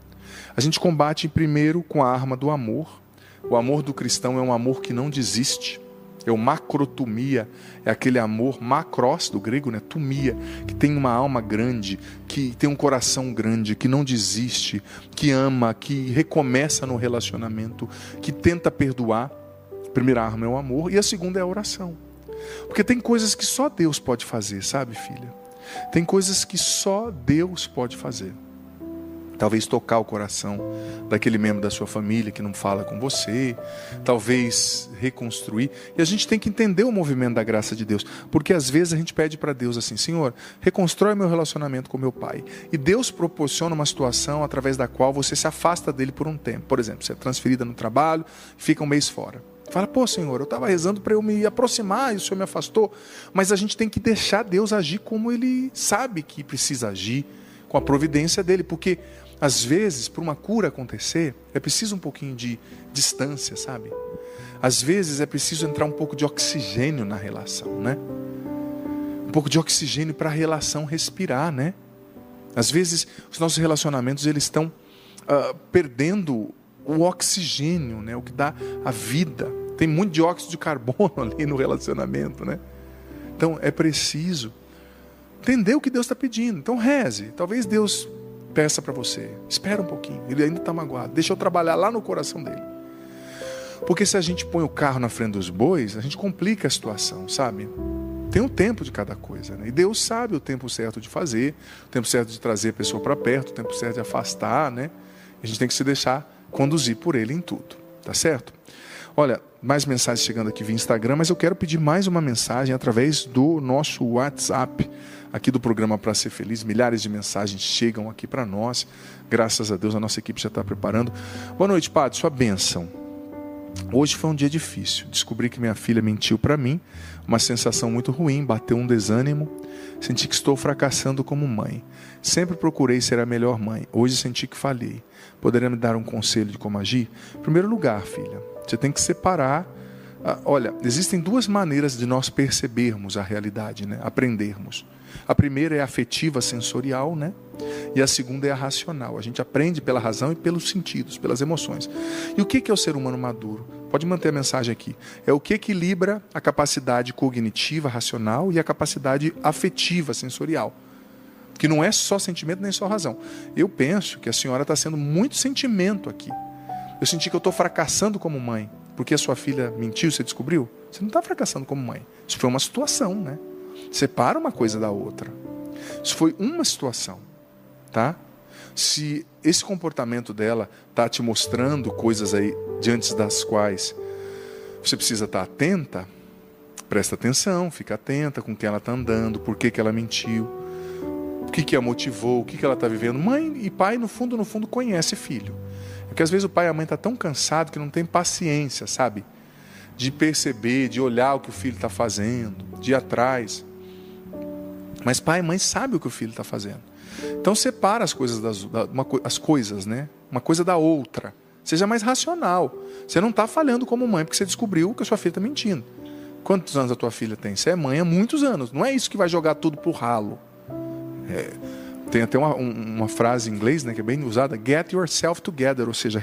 A gente combate primeiro com a arma do amor. O amor do cristão é um amor que não desiste. É o macrotumia, é aquele amor macros do grego, né? Tumia, que tem uma alma grande, que tem um coração grande, que não desiste, que ama, que recomeça no relacionamento, que tenta perdoar. A primeira arma é o amor e a segunda é a oração. Porque tem coisas que só Deus pode fazer, sabe, filha? Tem coisas que só Deus pode fazer. Talvez tocar o coração daquele membro da sua família que não fala com você. Talvez reconstruir. E a gente tem que entender o movimento da graça de Deus. Porque às vezes a gente pede para Deus assim, Senhor, reconstrói meu relacionamento com meu pai. E Deus proporciona uma situação através da qual você se afasta dele por um tempo. Por exemplo, você é transferida no trabalho, fica um mês fora. Fala, pô, Senhor, eu estava rezando para eu me aproximar e o Senhor me afastou. Mas a gente tem que deixar Deus agir como Ele sabe que precisa agir, com a providência dEle. Porque às vezes, para uma cura acontecer, é preciso um pouquinho de distância, sabe? Às vezes é preciso entrar um pouco de oxigênio na relação, né? Um pouco de oxigênio para a relação respirar, né? Às vezes, os nossos relacionamentos, eles estão perdendo o oxigênio, né? O que dá a vida. Tem muito dióxido de carbono ali no relacionamento, né? Então, é preciso entender o que Deus está pedindo. Então, reze. Talvez Deus peça para você, espera um pouquinho, ele ainda está magoado, deixa eu trabalhar lá no coração dele. Porque se a gente põe o carro na frente dos bois, a gente complica a situação, sabe? Tem um tempo de cada coisa, né? E Deus sabe o tempo certo de fazer, o tempo certo de trazer a pessoa para perto, o tempo certo de afastar, né? A gente tem que se deixar conduzir por ele em tudo, tá certo? Olha, mais mensagens chegando aqui via Instagram, mas eu quero pedir mais uma mensagem através do nosso WhatsApp, aqui do programa Para Ser Feliz. Milhares de mensagens chegam aqui para nós. Graças a Deus, a nossa equipe já está preparando. Boa noite, Padre, sua bênção. Hoje foi um dia difícil. Descobri que minha filha mentiu para mim. Uma sensação muito ruim, bateu um desânimo. Senti que estou fracassando como mãe. Sempre procurei ser a melhor mãe. Hoje senti que falhei. Poderia me dar um conselho de como agir? Em primeiro lugar, filha, você tem que separar. Olha, existem 2 maneiras de nós percebermos a realidade, né? Aprendermos. A primeira é a afetiva, sensorial, né? E a segunda é a racional. A gente aprende pela razão e pelos sentidos, pelas emoções. E o que é o ser humano maduro? Pode manter a mensagem aqui. É o que equilibra a capacidade cognitiva, racional e a capacidade afetiva, sensorial. Que não é só sentimento nem só razão. Eu penso que a senhora está sendo muito sentimento aqui. Eu senti que eu estou fracassando como mãe. Porque a sua filha mentiu, você descobriu? Você não está fracassando como mãe. Isso foi uma situação, né? Separa uma coisa da outra. Isso foi uma situação, tá? Se esse comportamento dela está te mostrando coisas aí diante das quais você precisa estar atenta, presta atenção, fica atenta com quem ela está andando, por que ela mentiu, o que a motivou, o que ela está vivendo. Mãe e pai, no fundo, conhece filho. Porque às vezes o pai e a mãe estão tão cansados que não tem paciência, sabe? De perceber, de olhar o que o filho está fazendo, de ir atrás. Mas pai e mãe sabem o que o filho está fazendo. Então separa as coisas, as coisas, né? Uma coisa da outra. Seja mais racional. Você não está falhando como mãe porque você descobriu que a sua filha está mentindo. Quantos anos a tua filha tem? Você é mãe há muitos anos. Não é isso que vai jogar tudo pro ralo. Tem até uma frase em inglês, né, que é bem usada: get yourself together, ou seja,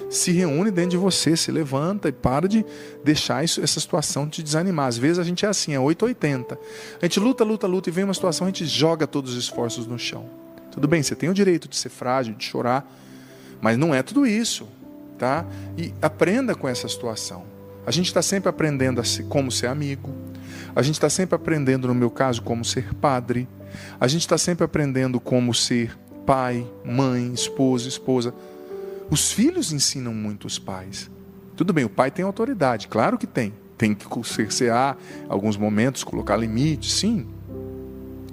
se reúne dentro de você, se levanta e para de deixar essa situação te desanimar. Às vezes a gente é assim, é 880. A gente luta e vem uma situação, a gente joga todos os esforços no chão. Tudo bem, você tem o direito de ser frágil, de chorar, mas não é tudo isso, tá? E aprenda com essa situação. A gente está sempre aprendendo como ser amigo. A gente está sempre aprendendo, no meu caso, como ser padre. A gente está sempre aprendendo como ser pai, mãe, esposa. Os filhos ensinam muito os pais. Tudo bem, o pai tem autoridade, claro que tem. Tem que cercear alguns momentos, colocar limites, sim.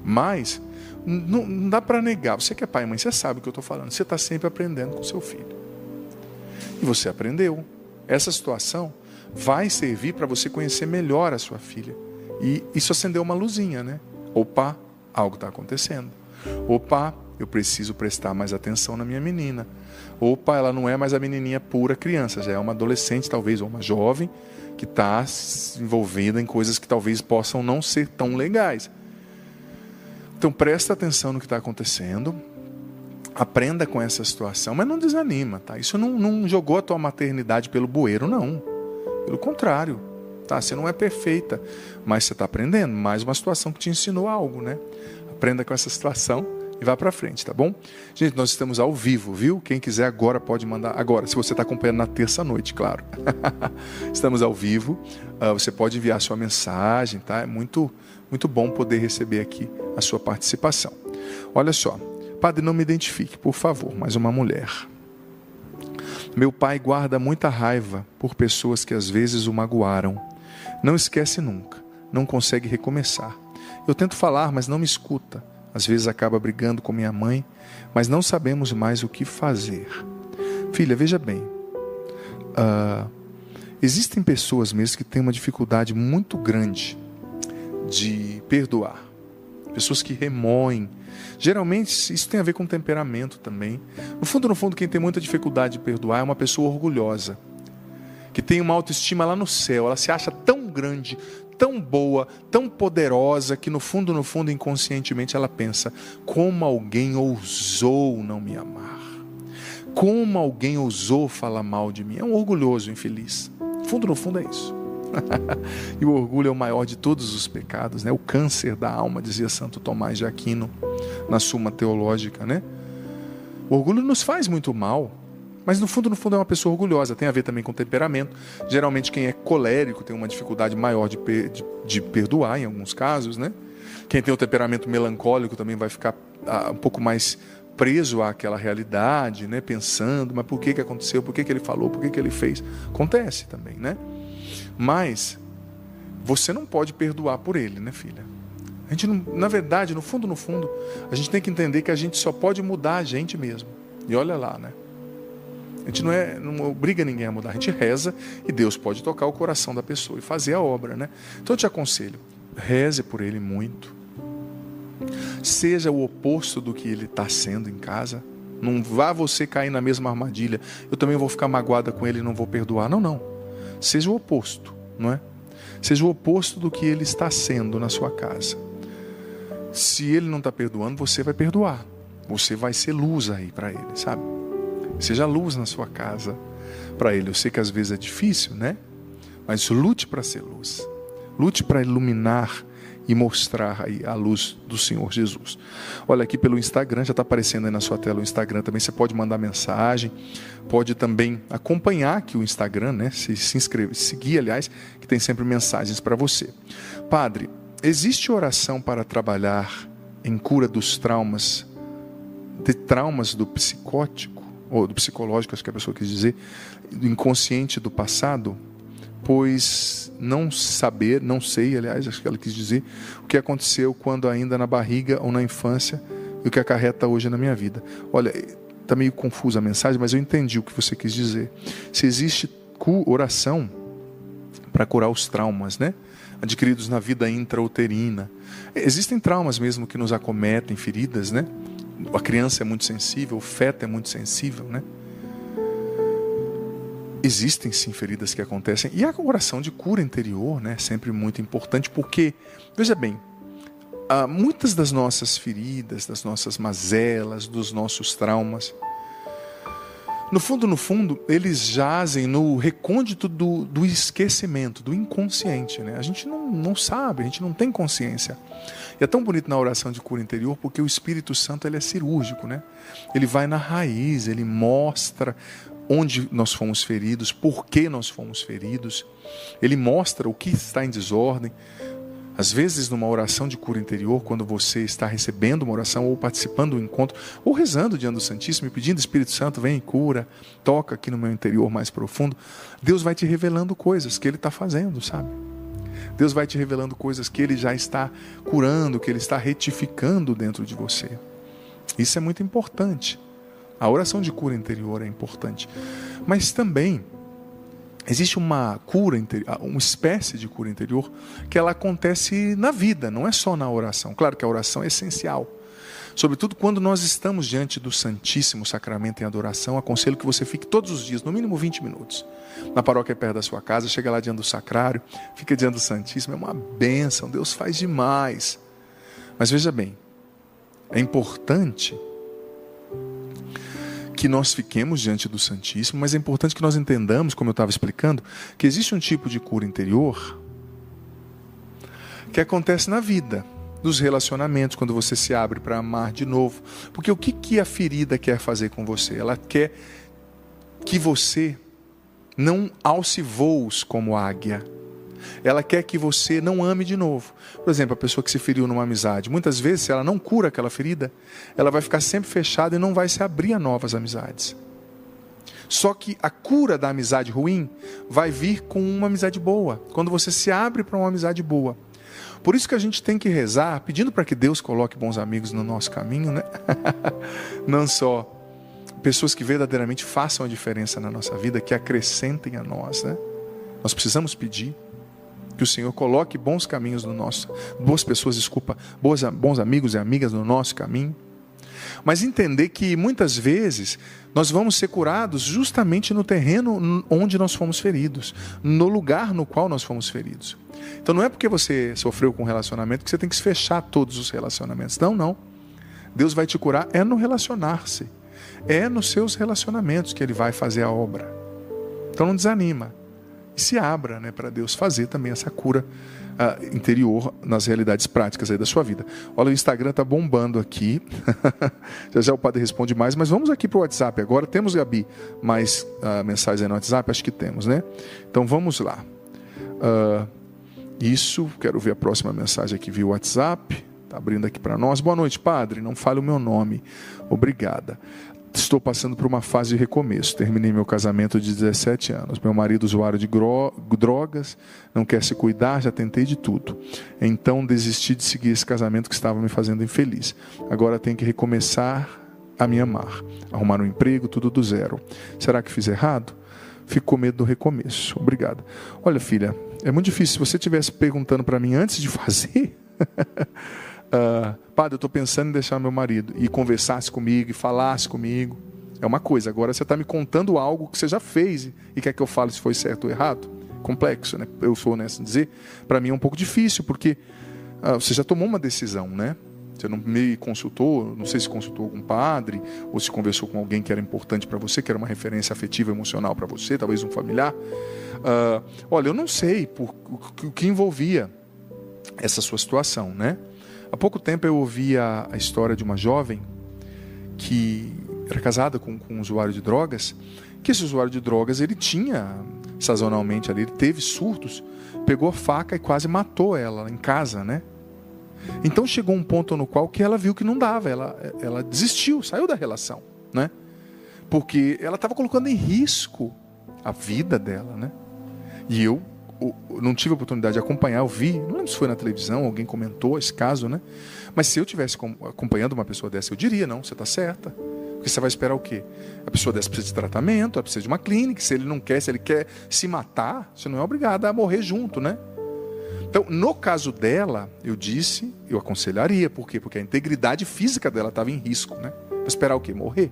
Mas não dá para negar. Você que é pai e mãe, você sabe o que eu estou falando. Você está sempre aprendendo com seu filho. E você aprendeu. Essa situação vai servir para você conhecer melhor a sua filha. E isso acendeu uma luzinha, né? Opa, algo está acontecendo. Opa, eu preciso prestar mais atenção na minha menina. Opa, ela não é mais a menininha pura criança, já é uma adolescente talvez, ou uma jovem, que está envolvida em coisas que talvez possam não ser tão legais. Então presta atenção no que está acontecendo, aprenda com essa situação, mas não desanima, tá? Isso não jogou a tua maternidade pelo bueiro, não. Pelo contrário, tá? Você não é perfeita, mas você está aprendendo. Mais uma situação que te ensinou algo, né? Aprenda com essa situação e vá para frente, tá bom? Gente, nós estamos ao vivo, viu? Quem quiser agora pode mandar. Agora, se você está acompanhando na terça-noite, claro. Estamos ao vivo. Você pode enviar sua mensagem, tá? É muito bom poder receber aqui a sua participação. Olha só. Padre, não me identifique, por favor, mas uma mulher. Meu pai guarda muita raiva por pessoas que às vezes o magoaram. Não esquece nunca, não consegue recomeçar. Eu tento falar, mas não me escuta. Às vezes acaba brigando com minha mãe, mas não sabemos mais o que fazer. Filha, veja bem. Existem pessoas mesmo que têm uma dificuldade muito grande de perdoar. Pessoas que remoem. Geralmente isso tem a ver com temperamento também. No fundo, quem tem muita dificuldade de perdoar é uma pessoa orgulhosa, que tem uma autoestima lá no céu. Ela se acha tão grande, tão boa, tão poderosa, que no fundo, inconscientemente ela pensa: como alguém ousou não me amar? Como alguém ousou falar mal de mim? É um orgulhoso infeliz. No fundo é isso. E o orgulho é o maior de todos os pecados, né? O câncer da alma, dizia Santo Tomás de Aquino na Suma Teológica, né? O orgulho nos faz muito mal, mas no fundo é uma pessoa orgulhosa. Tem a ver também com temperamento. Geralmente quem é colérico tem uma dificuldade maior de perdoar em alguns casos, né? Quem tem o temperamento melancólico também vai ficar um pouco mais preso àquela realidade, né? Pensando, mas por que aconteceu? Por que ele falou? Por que ele fez? Acontece também, né? Mas você não pode perdoar por ele, né, filha? A gente não, na verdade, no fundo, a gente tem que entender que a gente só pode mudar a gente mesmo. E olha lá, né? A gente não obriga ninguém a mudar. A gente reza e Deus pode tocar o coração da pessoa e fazer a obra, né? Então eu te aconselho, reze por ele muito. Seja o oposto do que ele está sendo em casa. Não vá você cair na mesma armadilha. Eu também vou ficar magoada com ele e não vou perdoar. Não. Seja o oposto, não é? Seja o oposto do que ele está sendo na sua casa. Se ele não está perdoando, você vai perdoar. Você vai ser luz aí para ele, sabe? Seja luz na sua casa para ele. Eu sei que às vezes é difícil, né? Mas lute para ser luz. Lute para iluminar e mostrar aí a luz do Senhor Jesus. Olha aqui pelo Instagram, já está aparecendo aí na sua tela o Instagram também. Você pode mandar mensagem, pode também acompanhar aqui o Instagram, né? Se inscrever, seguir, aliás, que tem sempre mensagens para você. Padre, existe oração para trabalhar em cura dos traumas, de traumas do psicótico, ou do psicológico, acho que a pessoa quis dizer, do inconsciente do passado? Pois não sei, aliás, acho que ela quis dizer, o que aconteceu quando ainda na barriga ou na infância e o que acarreta hoje na minha vida. Olha, está meio confusa a mensagem, mas eu entendi o que você quis dizer. Se existe oração para curar os traumas, né? Adquiridos na vida intrauterina. Existem traumas mesmo que nos acometem, feridas, né? A criança é muito sensível, o feto é muito sensível, né? existem sim feridas que acontecem. E a oração de cura interior, né, é sempre muito importante, porque, veja bem, muitas das nossas feridas, das nossas mazelas, dos nossos traumas, no fundo, eles jazem no recôndito do esquecimento, do inconsciente, né? A gente não sabe, a gente não tem consciência. E é tão bonito na oração de cura interior, porque o Espírito Santo ele é cirúrgico, né? Ele vai na raiz, ele mostra onde nós fomos feridos, por que nós fomos feridos. Ele mostra o que está em desordem. Às vezes, numa oração de cura interior, quando você está recebendo uma oração, ou participando do encontro, ou rezando diante do Santíssimo e pedindo, Espírito Santo, vem e cura, toca aqui no meu interior mais profundo, Deus vai te revelando coisas que Ele está fazendo, sabe? Deus vai te revelando coisas que Ele já está curando, que Ele está retificando dentro de você. Isso é muito importante. A oração de cura interior é importante. Mas também existe uma cura, uma espécie de cura interior que ela acontece na vida, não é só na oração. Claro que a oração é essencial. Sobretudo quando nós estamos diante do Santíssimo Sacramento em adoração, aconselho que você fique todos os dias, no mínimo 20 minutos. Na paróquia perto da sua casa, chega lá diante do sacrário, fica diante do Santíssimo, é uma bênção, Deus faz demais. Mas veja bem, é importante que nós fiquemos diante do Santíssimo, mas é importante que nós entendamos, como eu estava explicando, que existe um tipo de cura interior que acontece na vida, nos relacionamentos, quando você se abre para amar de novo. Porque o que a ferida quer fazer com você? Ela quer que você não alce voos como águia. Ela quer que você não ame de novo. Por exemplo, a pessoa que se feriu numa amizade, muitas vezes, se ela não cura aquela ferida, ela vai ficar sempre fechada e não vai se abrir a novas amizades. Só que a cura da amizade ruim vai vir com uma amizade boa, quando você se abre para uma amizade boa. Por isso que a gente tem que rezar, pedindo para que Deus coloque bons amigos no nosso caminho, né? Não só pessoas que verdadeiramente façam a diferença na nossa vida, que acrescentem a nós, né? Nós precisamos pedir que o Senhor coloque bons caminhos no nosso, bons amigos e amigas no nosso caminho. Mas entender que muitas vezes nós vamos ser curados justamente no terreno onde nós fomos feridos, no lugar no qual nós fomos feridos. Então não é porque você sofreu com um relacionamento que você tem que fechar todos os relacionamentos. Não. Deus vai te curar é no relacionar-se. É nos seus relacionamentos que Ele vai fazer a obra. Então não desanima. E se abra, né, para Deus fazer também essa cura interior nas realidades práticas aí da sua vida. Olha, o Instagram está bombando aqui. já o padre responde mais, mas vamos aqui para o WhatsApp agora. Temos, Gabi, mais mensagens aí no WhatsApp? Acho que temos, né? Então vamos lá. Quero ver a próxima mensagem aqui via WhatsApp. Está abrindo aqui para nós. Boa noite, padre. Não fale o meu nome. Obrigada. Estou passando por uma fase de recomeço. Terminei meu casamento de 17 anos. Meu marido usuário de drogas, não quer se cuidar, já tentei de tudo. Então desisti de seguir esse casamento que estava me fazendo infeliz. Agora tenho que recomeçar a me amar. Arrumar um emprego, tudo do zero. Será que fiz errado? Fico com medo do recomeço. Obrigado. Olha, filha, é muito difícil. Se você estivesse perguntando para mim antes de fazer... padre, eu estou pensando em deixar meu marido, e conversasse comigo, e falasse comigo, é uma coisa. Agora você está me contando algo que você já fez e quer que eu fale se foi certo ou errado. Complexo, né? Eu sou honesto em dizer, para mim é um pouco difícil, porque você já tomou uma decisão, né? Você não me consultou, não sei se consultou algum padre, ou se conversou com alguém que era importante para você, que era uma referência afetiva, emocional para você, talvez um familiar. Olha, eu não sei o que envolvia essa sua situação, né? Há pouco tempo eu ouvi a história de uma jovem que era casada com um usuário de drogas, que esse usuário de drogas, ele tinha, sazonalmente ali, ele teve surtos, pegou a faca e quase matou ela em casa, né? Então chegou um ponto no qual que ela viu que não dava, ela desistiu, saiu da relação, né? Porque ela estava colocando em risco a vida dela, né? E eu não tive a oportunidade de acompanhar, eu vi, não lembro se foi na televisão, alguém comentou esse caso, né? Mas se eu estivesse acompanhando uma pessoa dessa, eu diria, não, você está certa. Porque você vai esperar o quê? A pessoa dessa precisa de tratamento, ela precisa de uma clínica, se ele não quer, se ele quer se matar, você não é obrigado a morrer junto, né? Então, no caso dela, eu aconselharia, por quê? Porque a integridade física dela estava em risco, né? Para esperar o quê? Morrer.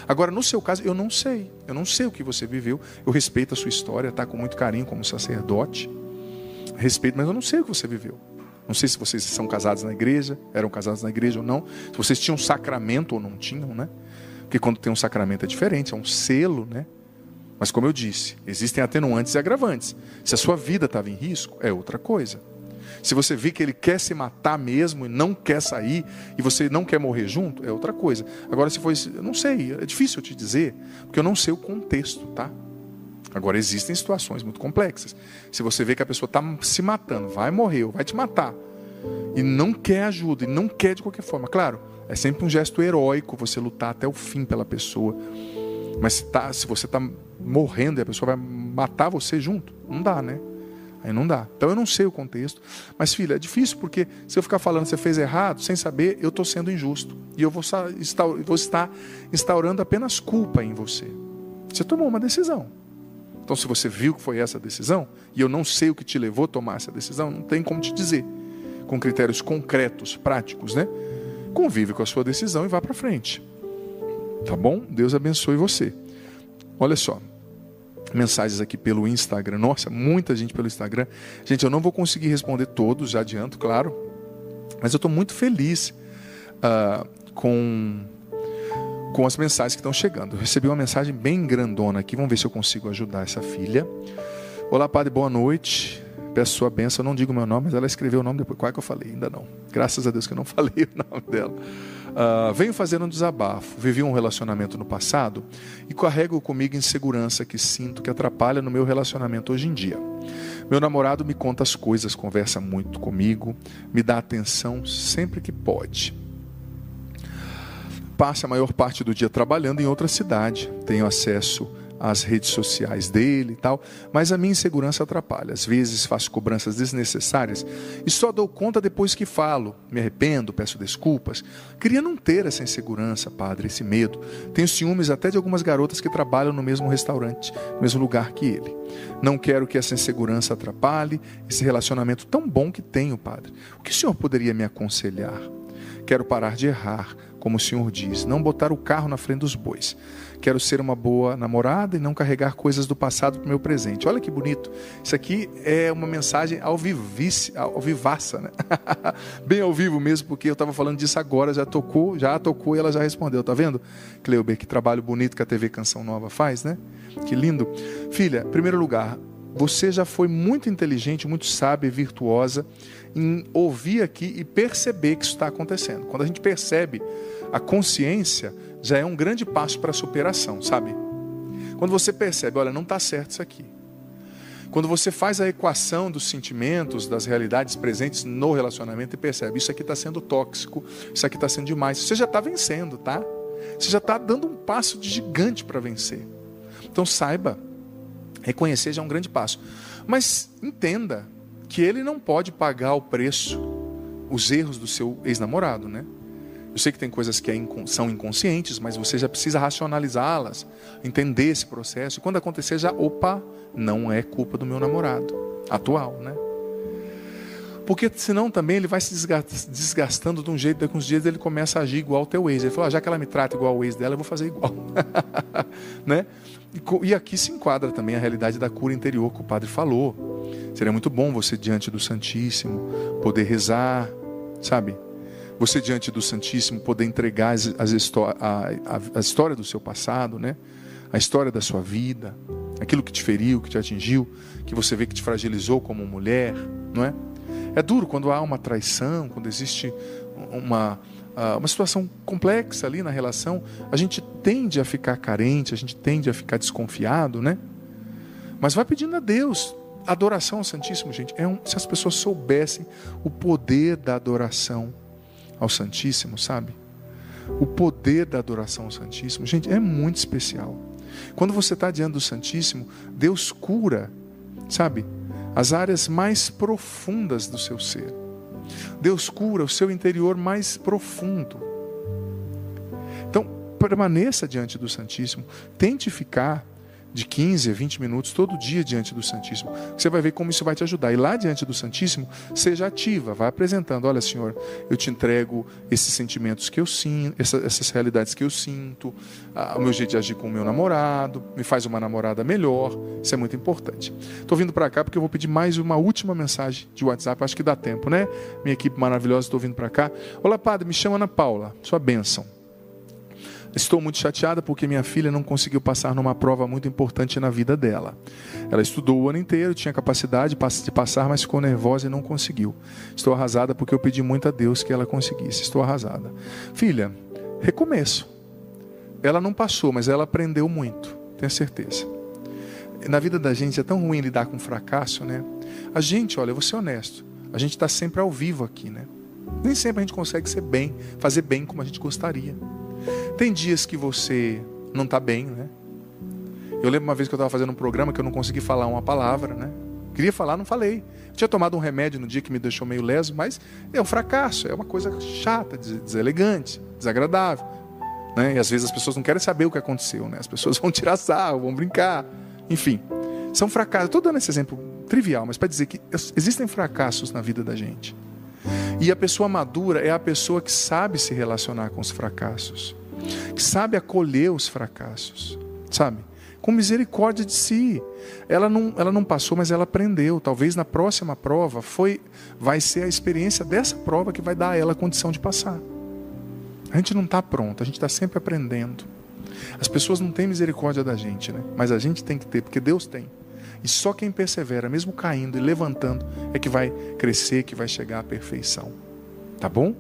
Agora, no seu caso, eu não sei o que você viveu. Eu respeito a sua história, tá? Com muito carinho como sacerdote. Respeito, mas eu não sei o que você viveu. Não sei se vocês são casados na igreja, eram casados na igreja ou não. Se vocês tinham sacramento ou não tinham, né? Porque quando tem um sacramento é diferente, é um selo, né? Mas como eu disse, existem atenuantes e agravantes. Se a sua vida estava em risco, é outra coisa. Se você vê que ele quer se matar mesmo e não quer sair, e você não quer morrer junto, é outra coisa. Agora, se foi, eu não sei, é difícil eu te dizer, porque eu não sei o contexto, tá? Agora, existem situações muito complexas. Se você vê que a pessoa está se matando, vai morrer ou vai te matar, e não quer ajuda, e não quer de qualquer forma, claro, é sempre um gesto heróico você lutar até o fim pela pessoa. Mas se você está morrendo e a pessoa vai matar você junto, não dá, né? Aí não dá. Então eu não sei o contexto. Mas filha, é difícil porque se eu ficar falando que você fez errado, sem saber, eu estou sendo injusto. E eu vou estar instaurando apenas culpa em você. Você tomou uma decisão. Então se você viu que foi essa decisão, e eu não sei o que te levou a tomar essa decisão, não tem como te dizer. Com critérios concretos, práticos, né? Convive com a sua decisão e vá para frente. Tá bom? Deus abençoe você. Olha só. Mensagens aqui pelo Instagram. Nossa, muita gente pelo Instagram. Gente, eu não vou conseguir responder todos, já adianto, claro. Mas eu estou muito feliz com as mensagens que estão chegando. Eu recebi uma mensagem bem grandona aqui. Vamos ver se eu consigo ajudar essa filha. Olá, padre, boa noite. Peço sua bênção. Eu não digo meu nome, mas ela escreveu o nome depois. Qual é que eu falei? Ainda não. Graças a Deus que eu não falei o nome dela. Venho fazendo um desabafo. Vivi um relacionamento no passado e carrego comigo insegurança que sinto que atrapalha no meu relacionamento hoje em dia. Meu namorado me conta as coisas, conversa muito comigo, me dá atenção sempre que pode. Passa a maior parte do dia trabalhando em outra cidade. Tenho acesso às redes sociais dele e tal, mas a minha insegurança atrapalha. Às vezes faço cobranças desnecessárias e só dou conta depois que falo. Me arrependo, peço desculpas. Queria não ter essa insegurança, padre, esse medo. Tenho ciúmes até de algumas garotas que trabalham no mesmo restaurante, no mesmo lugar que ele. Não quero que essa insegurança atrapalhe esse relacionamento tão bom que tenho, padre. O que o senhor poderia me aconselhar? Quero parar de errar, como o senhor diz, não botar o carro na frente dos bois. Quero ser uma boa namorada e não carregar coisas do passado para o meu presente. Olha que bonito. Isso aqui é uma mensagem ao vivaça, né? Bem ao vivo mesmo, porque eu estava falando disso agora, já tocou e ela já respondeu. Tá vendo, Cleuber, que trabalho bonito que a TV Canção Nova faz, né? Que lindo. Filha, em primeiro lugar, você já foi muito inteligente, muito sábia e virtuosa em ouvir aqui e perceber que isso está acontecendo. Quando a gente percebe a consciência, já é um grande passo para a superação, sabe? Quando você percebe, olha, não está certo isso aqui. Quando você faz a equação dos sentimentos, das realidades presentes no relacionamento e percebe, isso aqui está sendo tóxico, isso aqui está sendo demais, você já está vencendo, tá? Você já está dando um passo de gigante para vencer. Então saiba, reconhecer já é um grande passo. Mas entenda que ele não pode pagar o preço, os erros do seu ex-namorado, né? Eu sei que tem coisas que são inconscientes, mas você já precisa racionalizá-las, entender esse processo. E quando acontecer, não é culpa do meu namorado atual, né? Porque senão também ele vai se desgastando de um jeito, daqui uns dias ele começa a agir igual ao teu ex. Ele fala, já que ela me trata igual ao ex dela, eu vou fazer igual. Né? E aqui se enquadra também a realidade da cura interior que o padre falou. Seria muito bom você diante do Santíssimo poder rezar, sabe? Você diante do Santíssimo poder entregar a história do seu passado, né? A história da sua vida, aquilo que te feriu, que te atingiu, que você vê que te fragilizou como mulher, não é? É duro quando há uma traição, quando existe uma situação complexa ali na relação, a gente tende a ficar carente, a gente tende a ficar desconfiado, né? Mas vai pedindo a Deus. A adoração ao Santíssimo, gente, se as pessoas soubessem o poder da adoração ao Santíssimo, sabe? O poder da adoração ao Santíssimo, gente, é muito especial. Quando você está diante do Santíssimo, Deus cura, sabe? As áreas mais profundas do seu ser. Deus cura o seu interior mais profundo. Então, permaneça diante do Santíssimo. Tente ficar de 15 a 20 minutos todo dia diante do Santíssimo. Você vai ver como isso vai te ajudar. E lá diante do Santíssimo, seja ativa, vai apresentando: olha, Senhor, eu te entrego esses sentimentos que eu sinto, essas realidades que eu sinto, o meu jeito de agir com o meu namorado, me faz uma namorada melhor. Isso é muito importante. Estou vindo para cá porque eu vou pedir mais uma última mensagem de WhatsApp, acho que dá tempo, né? Minha equipe maravilhosa, estou vindo para cá. Olá, padre, me chamo Ana Paula, sua bênção. Estou muito chateada porque minha filha não conseguiu passar numa prova muito importante na vida dela. Ela estudou o ano inteiro, tinha capacidade de passar, mas ficou nervosa e não conseguiu. Estou arrasada porque eu pedi muito a Deus que ela conseguisse. Estou arrasada. Filha, recomeço. Ela não passou, mas ela aprendeu muito, tenho certeza. Na vida da gente é tão ruim lidar com fracasso, né? A gente, olha, eu vou ser honesto, a gente está sempre ao vivo aqui, né? Nem sempre a gente consegue fazer bem como a gente gostaria. Tem dias que você não está bem, né? Eu lembro uma vez que eu estava fazendo um programa que eu não consegui falar uma palavra, né? Queria falar, não falei. Eu tinha tomado um remédio no dia que me deixou meio leso, mas é um fracasso, é uma coisa chata, deselegante, desagradável, né? E às vezes as pessoas não querem saber o que aconteceu, né? As pessoas vão tirar sarro, vão brincar, enfim. São fracassos. Estou dando esse exemplo trivial, mas para dizer que existem fracassos na vida da gente. E a pessoa madura é a pessoa que sabe se relacionar com os fracassos, que sabe acolher os fracassos, sabe? Com misericórdia de si. Ela não passou, mas ela aprendeu. Talvez na próxima prova vai ser a experiência dessa prova que vai dar a ela a condição de passar. A gente não está pronto, a gente está sempre aprendendo. As pessoas não têm misericórdia da gente, né? Mas a gente tem que ter, porque Deus tem. E só quem persevera, mesmo caindo e levantando, é que vai crescer, que vai chegar à perfeição. Tá bom?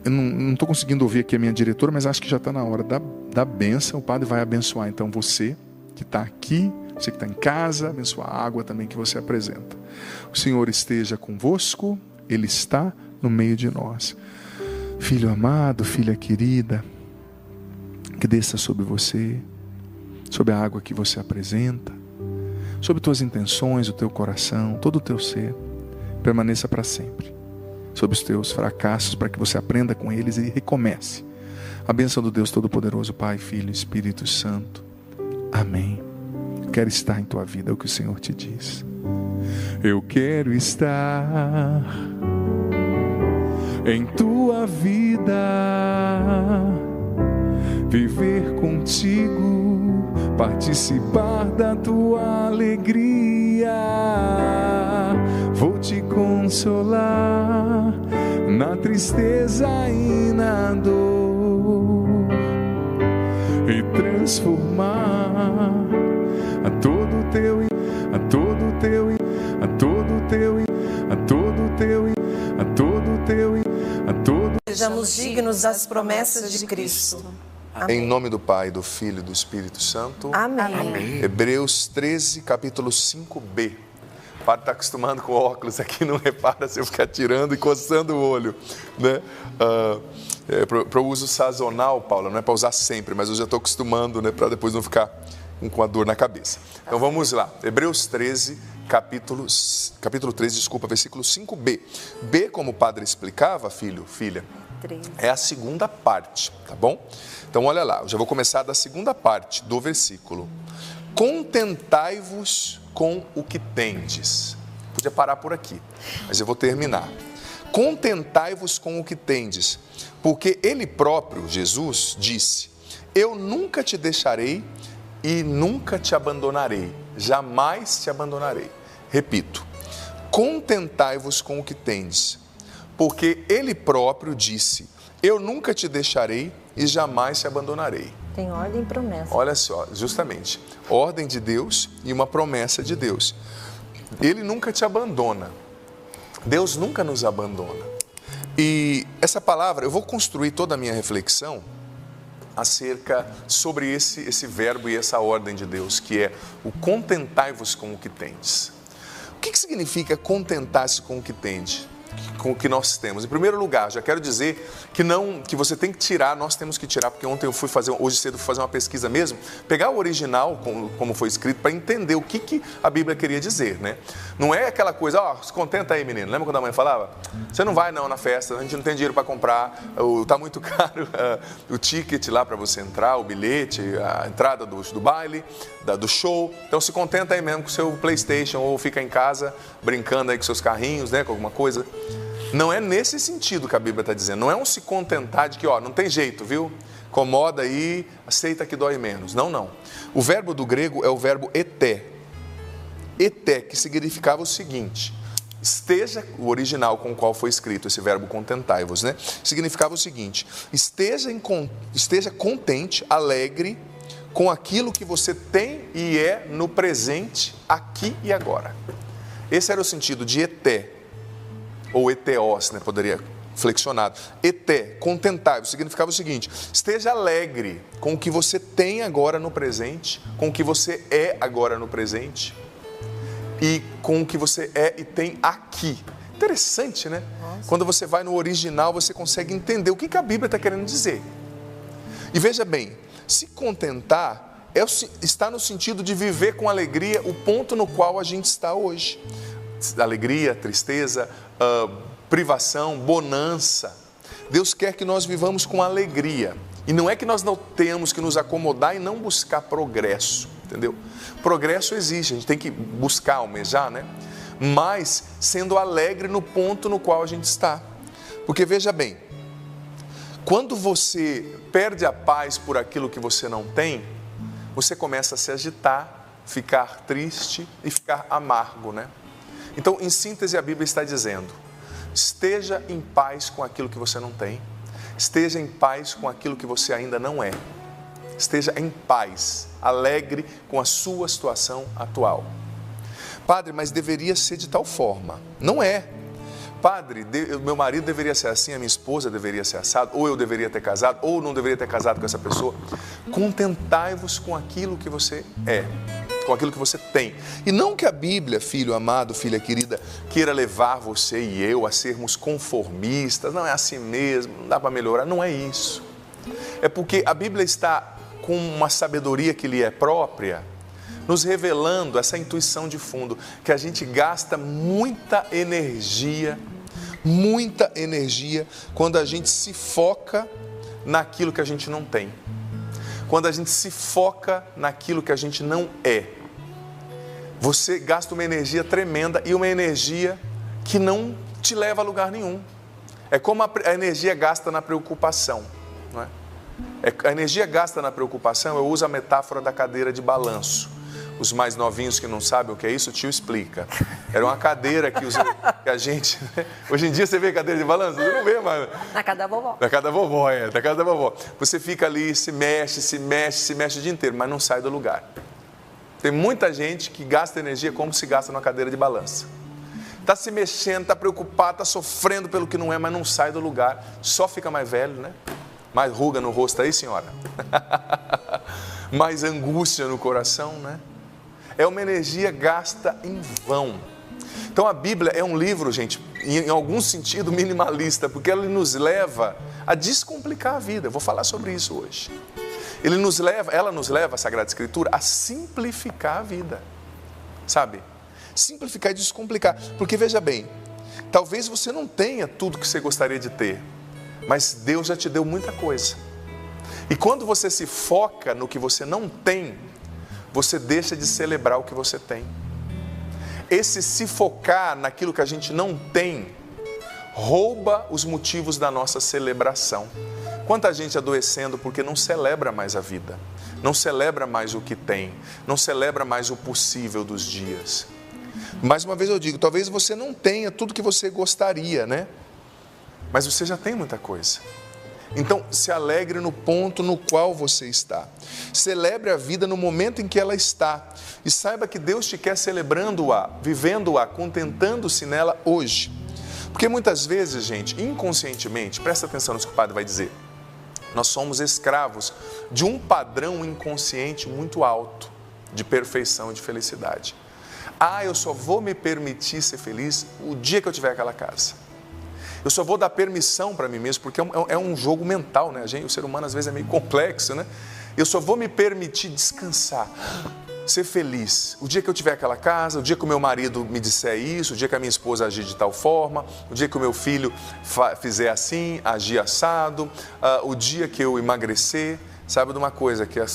Eu não estou conseguindo ouvir aqui a minha diretora, mas acho que já está na hora da bênção. O padre vai abençoar, então, você que está aqui, você que está em casa, abençoar a água também que você apresenta. O Senhor esteja convosco, Ele está no meio de nós. Filho amado, filha querida, que desça sobre você, sobre a água que você apresenta, sobre tuas intenções, o teu coração, todo o teu ser, permaneça para sempre. Sobre os teus fracassos, para que você aprenda com eles e recomece. A bênção do Deus Todo-Poderoso, Pai, Filho e Espírito Santo. Amém. Quero estar em tua vida, é o que o Senhor te diz. Eu quero estar em tua vida, viver contigo, participar da tua alegria. Vou te consolar na tristeza e na dor e transformar a todo teu Sejamos dignos das promessas de Cristo. Amém. Em nome do Pai, do Filho e do Espírito Santo. Amém. Amém. Hebreus 13, capítulo 5b. O padre está acostumado com óculos aqui, não repara se eu ficar tirando e coçando o olho, né? Para o uso sazonal, Paula, não é para usar sempre, mas eu já estou acostumando, né? Para depois não ficar com a dor na cabeça. Então vamos lá, Hebreus 13, capítulo 13, versículo 5b. B, como o padre explicava, filha, é a segunda parte, tá bom? Então olha lá, eu já vou começar da segunda parte do versículo. Contentai-vos com o que tendes. Podia parar por aqui, mas eu vou terminar. Contentai-vos com o que tendes, porque Ele próprio, Jesus, disse: eu nunca te deixarei e nunca te abandonarei, jamais te abandonarei. Repito, contentai-vos com o que tendes, porque Ele próprio disse: eu nunca te deixarei e jamais te abandonarei. Tem ordem e promessa. Olha só, justamente, ordem de Deus e uma promessa de Deus. Ele nunca te abandona. Deus nunca nos abandona. E essa palavra, eu vou construir toda a minha reflexão acerca sobre esse verbo e essa ordem de Deus, que é o contentai-vos com o que tendes. O que significa contentar-se com o que tende? com o que nós temos. Em primeiro lugar, já quero dizer que você tem que tirar, nós temos que tirar, porque ontem hoje cedo fui fazer uma pesquisa mesmo, pegar o original, como foi escrito, para entender o que a Bíblia queria dizer, né? Não é aquela coisa, se contenta aí, menino. Lembra quando a mãe falava? Você não vai não na festa, a gente não tem dinheiro para comprar, tá muito caro o ticket lá para você entrar, o bilhete, a entrada do baile, do show. Então se contenta aí mesmo com o seu PlayStation ou fica em casa brincando aí com seus carrinhos, né, com alguma coisa. Não é nesse sentido que a Bíblia está dizendo. Não é um se contentar de que, não tem jeito, viu? Acomoda aí, aceita que dói menos. Não. O verbo do grego é o verbo eté. Eté, que significava o seguinte. Esteja, o original com o qual foi escrito esse verbo contentai-vos, né? Significava o seguinte. Esteja contente, alegre com aquilo que você tem e é no presente, aqui e agora. Esse era o sentido de eté. Ou eteos, né? Poderia flexionado. Eté, contentai-vos, significava o seguinte: esteja alegre com o que você tem agora no presente, com o que você é agora no presente e com o que você é e tem aqui. Interessante, né? Nossa. Quando você vai no original, você consegue entender o que a Bíblia está querendo dizer. E veja bem, se contentar está no sentido de viver com alegria o ponto no qual a gente está hoje. Alegria, tristeza, privação, bonança. Deus quer que nós vivamos com alegria. E não é que nós não tenhamos que nos acomodar e não buscar progresso, entendeu? Progresso existe, a gente tem que buscar, almejar, né? Mas sendo alegre no ponto no qual a gente está. Porque veja bem, quando você perde a paz por aquilo que você não tem, você começa a se agitar, ficar triste e ficar amargo, né? Então, em síntese, a Bíblia está dizendo: esteja em paz com aquilo que você não tem, esteja em paz com aquilo que você ainda não é, esteja em paz, alegre com a sua situação atual. Padre, mas deveria ser de tal forma. Não é. Padre, meu marido deveria ser assim, a minha esposa deveria ser assado, ou eu deveria ter casado, ou não deveria ter casado com essa pessoa. Contentai-vos com aquilo que você é, com aquilo que você tem. E não que a Bíblia, filho amado, filha querida, queira levar você e eu a sermos conformistas, não é assim mesmo, não dá para melhorar, não é isso. É porque a Bíblia está com uma sabedoria que lhe é própria, nos revelando essa intuição de fundo, que a gente gasta muita energia quando a gente se foca naquilo que a gente não tem. Quando a gente se foca naquilo que a gente não é. Você gasta uma energia tremenda e uma energia que não te leva a lugar nenhum. É como a energia gasta na preocupação, não é? A energia gasta na preocupação, eu uso a metáfora da cadeira de balanço. Os mais novinhos que não sabem o que é isso, o tio explica. Era uma cadeira que a gente... Hoje em dia você vê cadeira de balanço? Você não vê, mano. Na casa da vovó. Na casa da vovó, na casa da vovó. Você fica ali, se mexe o dia inteiro, mas não sai do lugar. Tem muita gente que gasta energia como se gasta numa cadeira de balança. Está se mexendo, está preocupado, está sofrendo pelo que não é, mas não sai do lugar. Só fica mais velho, né? Mais ruga no rosto aí, senhora. Mais angústia no coração, né? É uma energia gasta em vão. Então a Bíblia é um livro, gente, em algum sentido minimalista, porque ela nos leva a descomplicar a vida. Eu vou falar sobre isso hoje. Ela nos leva, a Sagrada Escritura, a simplificar a vida. Sabe? Simplificar e descomplicar. Porque veja bem, talvez você não tenha tudo que você gostaria de ter, mas Deus já te deu muita coisa. E quando você se foca no que você não tem, você deixa de celebrar o que você tem. Esse se focar naquilo que a gente não tem, rouba os motivos da nossa celebração. Quanta gente adoecendo porque não celebra mais a vida, não celebra mais o que tem, não celebra mais o possível dos dias. Mais uma vez eu digo, talvez você não tenha tudo que você gostaria, né? Mas você já tem muita coisa. Então, se alegre no ponto no qual você está. Celebre a vida no momento em que ela está. E saiba que Deus te quer celebrando-a, vivendo-a, contentando-se nela hoje. Porque muitas vezes, gente, inconscientemente, presta atenção no que o padre vai dizer, nós somos escravos de um padrão inconsciente muito alto de perfeição e de felicidade. Eu só vou me permitir ser feliz o dia que eu tiver aquela casa. Eu só vou dar permissão para mim mesmo, porque é um jogo mental, né? O ser humano às vezes é meio complexo, né? Eu só vou me permitir descansar, ser feliz. O dia que eu tiver aquela casa, o dia que o meu marido me disser isso, o dia que a minha esposa agir de tal forma, o dia que o meu filho fizer assim, agir assado, o dia que eu emagrecer. Sabe de uma coisa, que a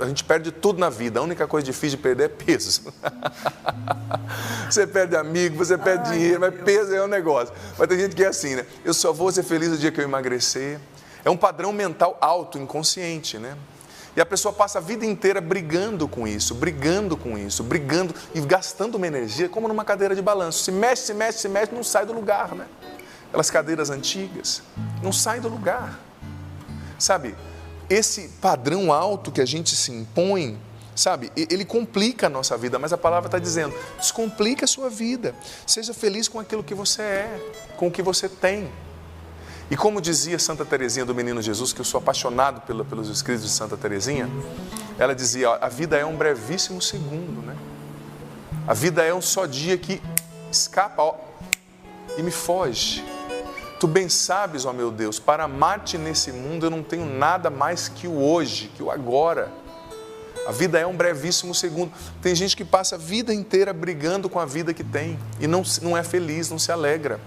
gente perde tudo na vida, a única coisa difícil de perder é peso. Você perde amigo, você perde dinheiro, mas peso é um negócio. Mas tem gente que é assim, né? Eu só vou ser feliz no dia que eu emagrecer. É um padrão mental alto, inconsciente, né? E a pessoa passa a vida inteira brigando com isso e gastando uma energia como numa cadeira de balanço. Se mexe, não sai do lugar, né? Aquelas cadeiras antigas, não sai do lugar. Sabe? Esse padrão alto que a gente se impõe, sabe, ele complica a nossa vida, mas a palavra está dizendo, descomplica a sua vida, seja feliz com aquilo que você é, com o que você tem. E como dizia Santa Teresinha do Menino Jesus, que eu sou apaixonado pelos escritos de Santa Teresinha, ela dizia, a vida é um brevíssimo segundo, né? A vida é um só dia que escapa e me foge. Tu bem sabes, ó meu Deus, para amar-te nesse mundo eu não tenho nada mais que o hoje, que o agora. A vida é um brevíssimo segundo. Tem gente que passa a vida inteira brigando com a vida que tem e não é feliz, não se alegra.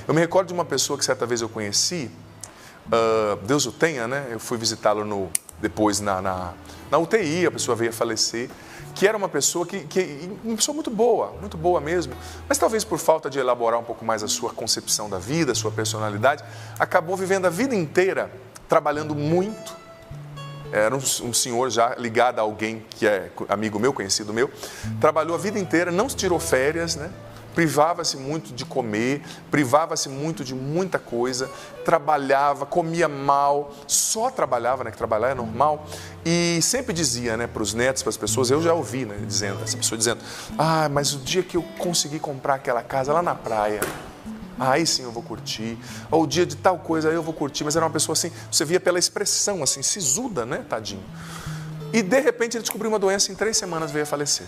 Eu me recordo de uma pessoa que certa vez eu conheci, Deus o tenha, né? Eu fui visitá-lo depois na UTI, a pessoa veio a falecer, que era uma pessoa uma pessoa muito boa mesmo, mas talvez por falta de elaborar um pouco mais a sua concepção da vida, a sua personalidade, acabou vivendo a vida inteira trabalhando muito. Era um senhor já ligado a alguém que é amigo meu, conhecido meu, trabalhou a vida inteira, não tirou férias, né? Privava-se muito de comer, privava-se muito de muita coisa, trabalhava, comia mal, só trabalhava, né, que trabalhar é normal, e sempre dizia, né, para os netos, para as pessoas, eu já ouvi, né, essa pessoa dizendo, mas o dia que eu conseguir comprar aquela casa lá na praia, aí sim eu vou curtir, ou o dia de tal coisa aí eu vou curtir, mas era uma pessoa assim, você via pela expressão, assim, sisuda, né, tadinho. E de repente ele descobriu uma doença, em 3 semanas veio a falecer.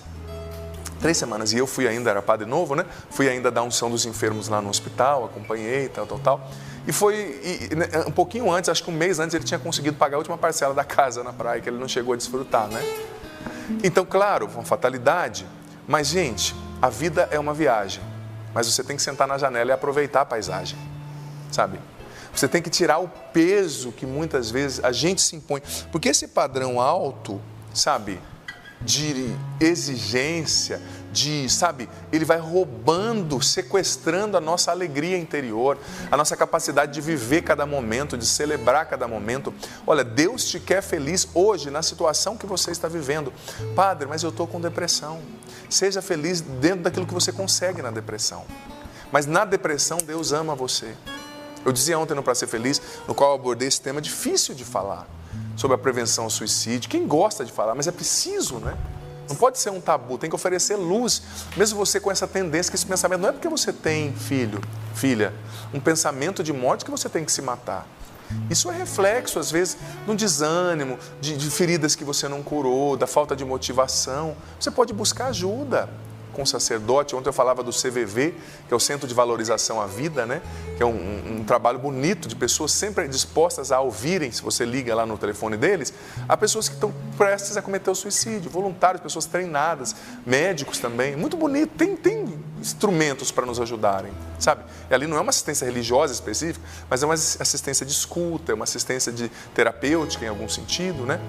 3 semanas, e eu fui ainda, era padre novo, né? Fui ainda dar unção dos enfermos lá no hospital, acompanhei, tal. E um pouquinho antes, acho que um mês antes, ele tinha conseguido pagar a última parcela da casa na praia, que ele não chegou a desfrutar, né? Então, claro, uma fatalidade, mas, gente, a vida é uma viagem, mas você tem que sentar na janela e aproveitar a paisagem, sabe? Você tem que tirar o peso que muitas vezes a gente se impõe, porque esse padrão alto, sabe, de exigência, ele vai roubando, sequestrando a nossa alegria interior, a nossa capacidade de viver cada momento, de celebrar cada momento. Olha, Deus te quer feliz hoje, na situação que você está vivendo. Padre, mas eu estou com depressão. Seja feliz dentro daquilo que você consegue na depressão. Mas na depressão, Deus ama você. Eu dizia ontem no Pra Ser Feliz, no qual eu abordei esse tema difícil de falar, sobre a prevenção ao suicídio. Quem gosta de falar, mas é preciso, né? Não pode ser um tabu, tem que oferecer luz. Mesmo você com essa tendência, que esse pensamento, não é porque você tem, filha, um pensamento de morte que você tem que se matar. Isso é reflexo, às vezes, de um desânimo, de feridas que você não curou, da falta de motivação. Você pode buscar ajuda com o sacerdote. Ontem eu falava do CVV, que é o Centro de Valorização à Vida, né? Que é um trabalho bonito de pessoas sempre dispostas a ouvirem, se você liga lá no telefone deles, há pessoas que estão prestes a cometer o suicídio, voluntários, pessoas treinadas, médicos também. Muito bonito, tem instrumentos para nos ajudarem, sabe? E ali não é uma assistência religiosa específica, mas é uma assistência de escuta, é uma assistência terapêutica em algum sentido, né?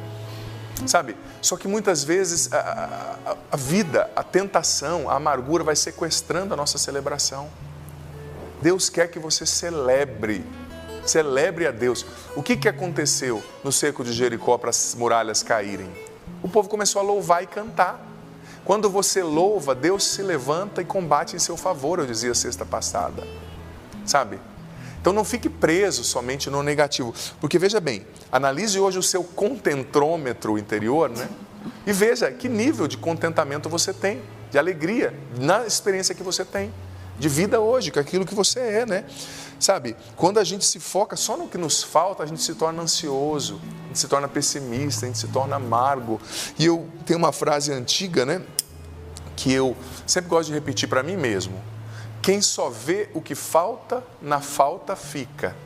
Sabe? Só que muitas vezes a vida, a tentação, a amargura vai sequestrando a nossa celebração. Deus quer que você celebre a Deus. O que aconteceu no cerco de Jericó para as muralhas caírem? O povo começou a louvar e cantar. Quando você louva, Deus se levanta e combate em seu favor, eu dizia sexta passada. Sabe? Então não fique preso somente no negativo, porque veja bem, analise hoje o seu contentômetro interior, né? E veja que nível de contentamento você tem, de alegria, na experiência que você tem, de vida hoje, com aquilo que você é, né? Sabe, quando a gente se foca só no que nos falta, a gente se torna ansioso, a gente se torna pessimista, a gente se torna amargo. E eu tenho uma frase antiga, né? Que eu sempre gosto de repetir para mim mesmo. Quem só vê o que falta, na falta fica.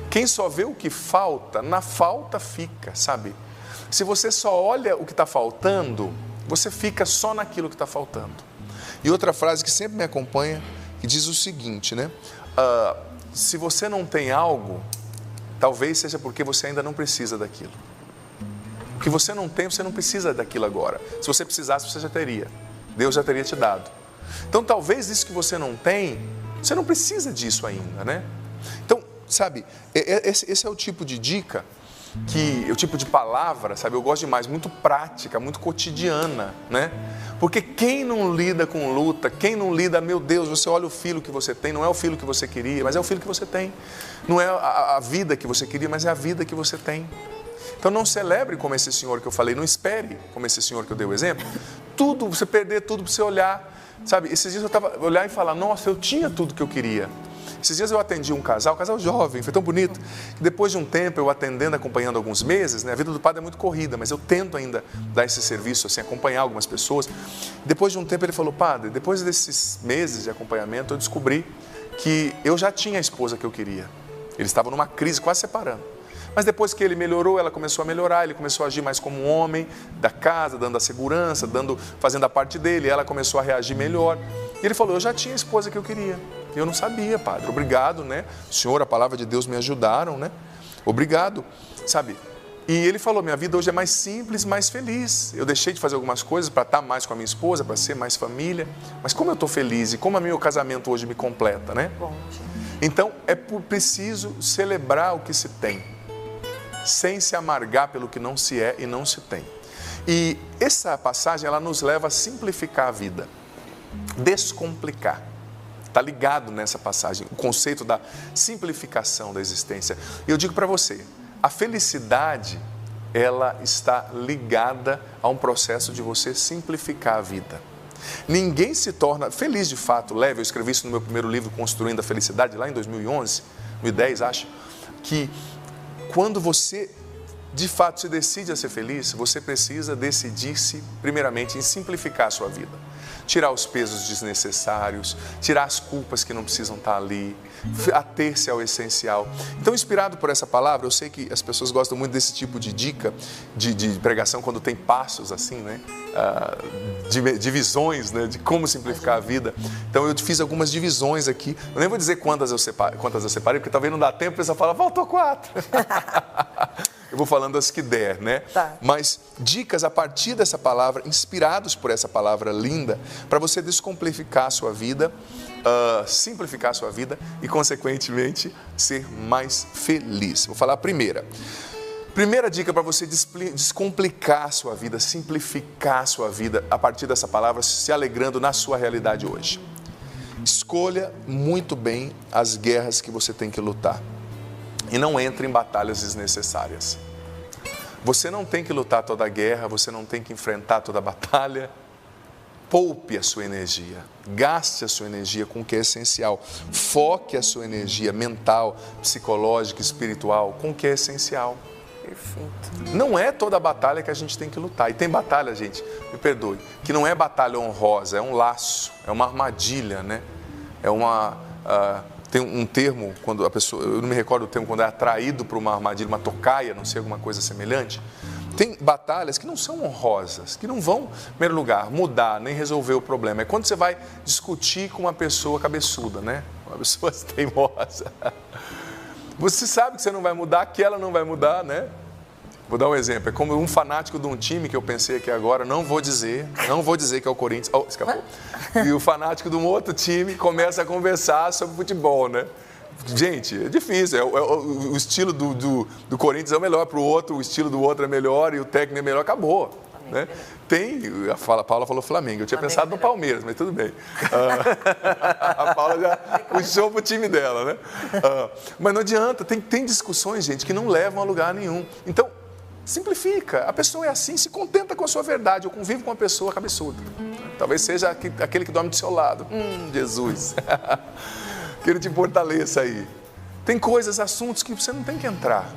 Quem só vê o que falta, na falta fica, sabe? Se você só olha o que está faltando, você fica só naquilo que está faltando. E outra frase que sempre me acompanha, que diz o seguinte, né? Se você não tem algo, talvez seja porque você ainda não precisa daquilo. O que você não tem, você não precisa daquilo agora. Se você precisasse, você já teria. Deus já teria te dado. Então, talvez isso que você não tem, você não precisa disso ainda, né? Então, sabe, esse é o tipo de dica, o tipo de palavra, sabe, eu gosto demais, muito prática, muito cotidiana, né? Porque quem não lida com luta, quem não lida, meu Deus, você olha o filho que você tem, não é o filho que você queria, mas é o filho que você tem. Não é a vida que você queria, mas é a vida que você tem. Então não celebre como esse senhor que eu falei, não espere como esse senhor que eu dei o exemplo. Tudo, você perder tudo para você olhar, sabe? Esses dias eu estava olhar e falar, nossa, eu tinha tudo que eu queria. Esses dias eu atendi um casal jovem, foi tão bonito, que depois de um tempo eu atendendo, acompanhando alguns meses, né, a vida do padre é muito corrida, mas eu tento ainda dar esse serviço, assim, acompanhar algumas pessoas. Depois de um tempo ele falou, padre, depois desses meses de acompanhamento eu descobri que eu já tinha a esposa que eu queria. Eles estavam numa crise, quase separando. Mas depois que ele melhorou, ela começou a melhorar, ele começou a agir mais como um homem da casa, dando a segurança, fazendo a parte dele, ela começou a reagir melhor. E ele falou, eu já tinha a esposa que eu queria. E eu não sabia, padre. Obrigado, né? O senhor, a palavra de Deus me ajudaram, né? Obrigado, sabe? E ele falou, minha vida hoje é mais simples, mais feliz. Eu deixei de fazer algumas coisas para estar mais com a minha esposa, para ser mais família. Mas como eu estou feliz e como o meu casamento hoje me completa, né? Então, é preciso celebrar o que se tem, sem se amargar pelo que não se é e não se tem. E essa passagem, ela nos leva a simplificar a vida, descomplicar. Está ligado nessa passagem, o conceito da simplificação da existência. E eu digo para você, a felicidade, ela está ligada a um processo de você simplificar a vida. Ninguém se torna feliz de fato, leve, eu escrevi isso no meu primeiro livro, Construindo a Felicidade, lá em 2011, 2010 acho, que quando você de fato se decide a ser feliz, você precisa decidir-se primeiramente em simplificar a sua vida. Tirar os pesos desnecessários, tirar as culpas que não precisam estar ali, ater-se ao essencial. Então, inspirado por essa palavra, eu sei que as pessoas gostam muito desse tipo de dica, de pregação, quando tem passos assim, né? Divisões, né? De como simplificar a vida. Então, eu fiz algumas divisões aqui. Eu nem vou dizer quantas eu separei, porque talvez não dá tempo, a pessoa fala, faltou 4. Eu vou falando as que der, né? Tá. Mas dicas a partir dessa palavra, inspirados por essa palavra linda, para você descomplicar a sua vida, simplificar a sua vida e, consequentemente, ser mais feliz. Vou falar a primeira. Primeira dica para você descomplicar a sua vida, simplificar a sua vida a partir dessa palavra, se alegrando na sua realidade hoje. Escolha muito bem as guerras que você tem que lutar. E não entre em batalhas desnecessárias. Você não tem que lutar toda a guerra, você não tem que enfrentar toda a batalha. Poupe a sua energia, gaste a sua energia com o que é essencial. Foque a sua energia mental, psicológica, espiritual com o que é essencial. Perfeito. Não é toda a batalha que a gente tem que lutar. E tem batalha, gente, me perdoe, que não é batalha honrosa, é um laço, é uma armadilha, né? É uma... Tem um termo, quando a pessoa, eu não me recordo o termo, quando é atraído para uma armadilha, uma tocaia, não sei, alguma coisa semelhante. Tem batalhas que não são honrosas, que não vão, em primeiro lugar, mudar, nem resolver o problema. É quando você vai discutir com uma pessoa cabeçuda, né? Uma pessoa teimosa. Você sabe que você não vai mudar, que ela não vai mudar, né? Vou dar um exemplo. É como um fanático de um time que eu pensei aqui agora, não vou dizer que é o Corinthians. Oh, escapou. E o fanático de um outro time começa a conversar sobre futebol, né? Gente, é difícil. O estilo do Corinthians é o melhor para o outro, o estilo do outro é melhor e o técnico é melhor, acabou. Né? A Paula falou Flamengo, eu tinha pensado no Palmeiras, mas tudo bem. A Paula já puxou para o time dela, né? Mas não adianta, tem discussões, gente, que não levam a lugar nenhum. Então, simplifica. A pessoa é assim, se contenta com a sua verdade. Eu convivo com uma pessoa cabeçuda. Talvez seja aquele que dorme do seu lado. Jesus. Que ele te fortaleça aí. Tem coisas, assuntos que você não tem que entrar.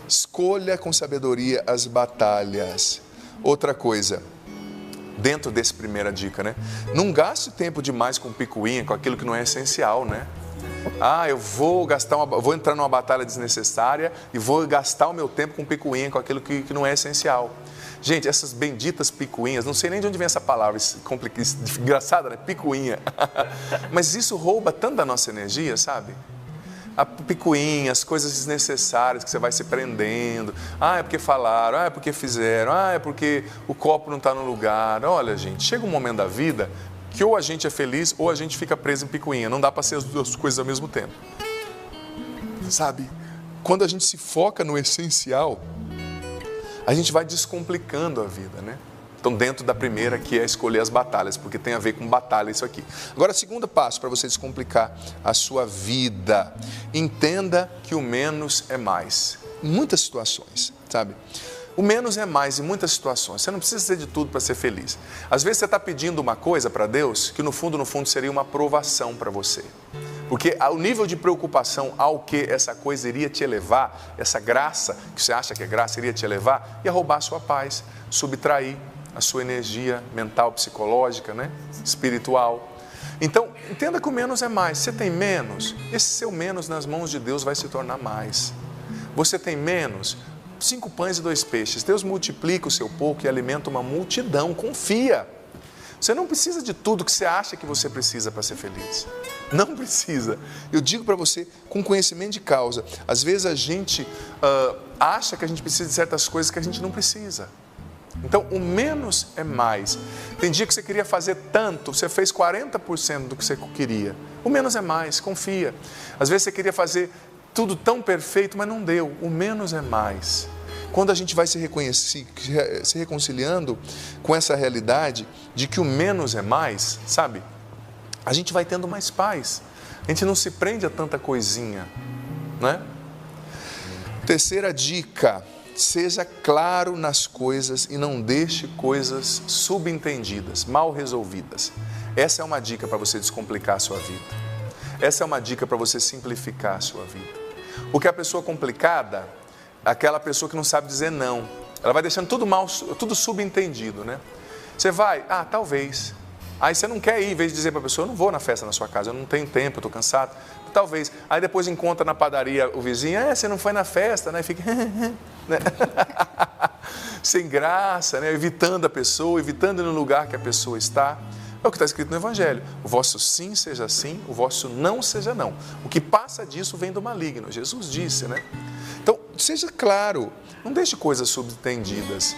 Escolha com sabedoria as batalhas. Outra coisa, dentro dessa primeira dica, né? Não gaste tempo demais com picuinha, com aquilo que não é essencial, né? Eu vou entrar numa batalha desnecessária e vou gastar o meu tempo com picuinha, com aquilo que não é essencial. Gente, essas benditas picuinhas, não sei nem de onde vem essa palavra, engraçada, né? Picuinha. Mas isso rouba tanto da nossa energia, sabe? A picuinha, as coisas desnecessárias que você vai se prendendo. É porque falaram, é porque fizeram, é porque o copo não está no lugar. Olha, gente, chega um momento da vida que ou a gente é feliz ou a gente fica preso em picuinha. Não dá para ser as duas coisas ao mesmo tempo. Sabe? Quando a gente se foca no essencial, a gente vai descomplicando a vida, né? Então, dentro da primeira, que é escolher as batalhas, porque tem a ver com batalha isso aqui. Agora, segundo passo para você descomplicar a sua vida. Entenda que o menos é mais. Em muitas situações, sabe? O menos é mais em muitas situações. Você não precisa ter de tudo para ser feliz. Às vezes você está pedindo uma coisa para Deus que no fundo seria uma aprovação para você. Porque o nível de preocupação ao que essa coisa iria te elevar, essa graça que você acha que é graça iria te elevar, ia roubar a sua paz, subtrair a sua energia mental, psicológica, né? Espiritual. Então, entenda que o menos é mais. Você tem menos, esse seu menos nas mãos de Deus vai se tornar mais. Você tem menos, 5 pães e 2 peixes. Deus multiplica o seu pouco e alimenta uma multidão. Confia. Você não precisa de tudo que você acha que você precisa para ser feliz. Não precisa. Eu digo para você com conhecimento de causa. Às vezes a gente acha que a gente precisa de certas coisas que a gente não precisa. Então, o menos é mais. Tem dia que você queria fazer tanto, você fez 40% do que você queria. O menos é mais, confia. Às vezes você queria fazer tudo tão perfeito, mas não deu. O menos é mais. Quando a gente vai se reconciliando com essa realidade de que o menos é mais, sabe? A gente vai tendo mais paz. A gente não se prende a tanta coisinha, né? Terceira dica. Seja claro nas coisas e não deixe coisas subentendidas, mal resolvidas. Essa é uma dica para você descomplicar a sua vida. Essa é uma dica para você simplificar a sua vida. Porque a pessoa complicada, aquela pessoa que não sabe dizer não, ela vai deixando tudo subentendido, né? Você vai, talvez. Aí você não quer ir, em vez de dizer para a pessoa, eu não vou na festa na sua casa, eu não tenho tempo, eu estou cansado. Talvez. Aí depois encontra na padaria o vizinho, você não foi na festa, né? Fica né? Sem graça, né? Evitando a pessoa, evitando ir no lugar que a pessoa está. É o que está escrito no Evangelho. O vosso sim seja sim, o vosso não seja não. O que passa disso vem do maligno. Jesus disse, né? Então, seja claro, não deixe coisas subentendidas.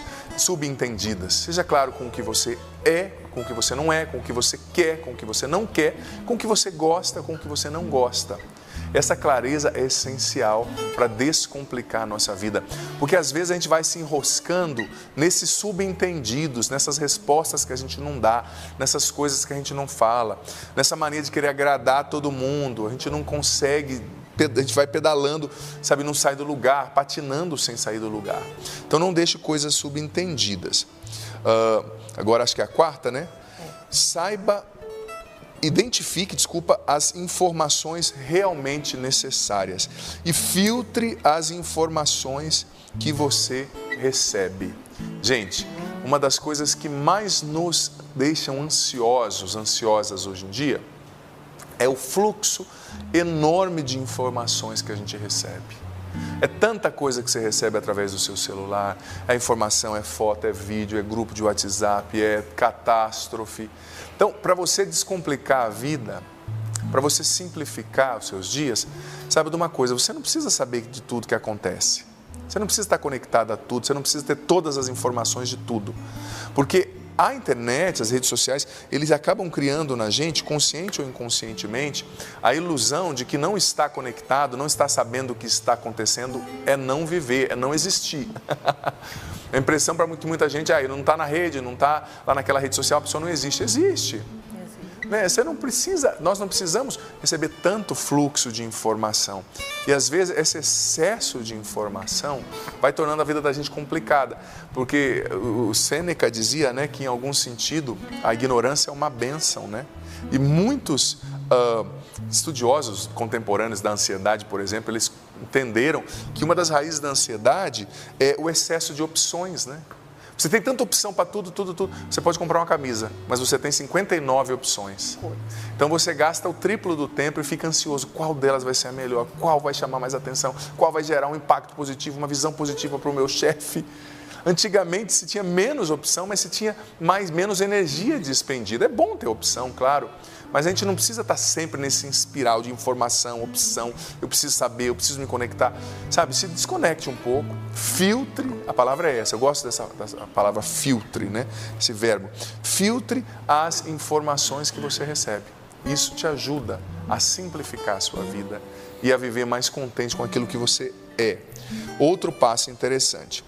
Seja claro com o que você é, com o que você não é, com o que você quer, com o que você não quer, com o que você gosta, com o que você não gosta. Essa clareza é essencial para descomplicar a nossa vida, porque às vezes a gente vai se enroscando nesses subentendidos, nessas respostas que a gente não dá, nessas coisas que a gente não fala, nessa mania de querer agradar todo mundo, a gente não consegue, a gente vai pedalando, sabe, não sai do lugar, patinando sem sair do lugar. Então não deixe coisas subentendidas. Agora acho que é a quarta, né? Identifique as informações realmente necessárias e filtre as informações que você recebe. Gente, uma das coisas que mais nos deixam ansiosas hoje em dia, é o fluxo enorme de informações que a gente recebe. É tanta coisa que você recebe através do seu celular, a informação é foto, é vídeo, é grupo de WhatsApp, é catástrofe. Então, para você descomplicar a vida, para você simplificar os seus dias, sabe de uma coisa, você não precisa saber de tudo que acontece. Você não precisa estar conectado a tudo, você não precisa ter todas as informações de tudo. Porque a internet, as redes sociais, eles acabam criando na gente, consciente ou inconscientemente, a ilusão de que não está conectado, não está sabendo o que está acontecendo, é não viver, é não existir. A impressão para muita gente é, não está na rede, não está lá naquela rede social, a pessoa não existe. Existe. Né? Nós não precisamos receber tanto fluxo de informação. E às vezes esse excesso de informação vai tornando a vida da gente complicada. Porque o Sêneca dizia, né, que em algum sentido a ignorância é uma bênção, né? E muitos estudiosos contemporâneos da ansiedade, por exemplo, eles entenderam que uma das raízes da ansiedade é o excesso de opções, né? Você tem tanta opção para tudo. Você pode comprar uma camisa, mas você tem 59 opções. Então você gasta o triplo do tempo e fica ansioso. Qual delas vai ser a melhor? Qual vai chamar mais atenção? Qual vai gerar um impacto positivo, uma visão positiva para o meu chefe? Antigamente se tinha menos opção, mas se tinha menos energia despendida. É bom ter opção, claro. Mas a gente não precisa estar sempre nesse espiral de informação, opção, eu preciso saber, eu preciso me conectar. Sabe, se desconecte um pouco, filtre, a palavra é essa, eu gosto dessa palavra filtre, né? Esse verbo. Filtre as informações que você recebe. Isso te ajuda a simplificar a sua vida e a viver mais contente com aquilo que você é. Outro passo interessante.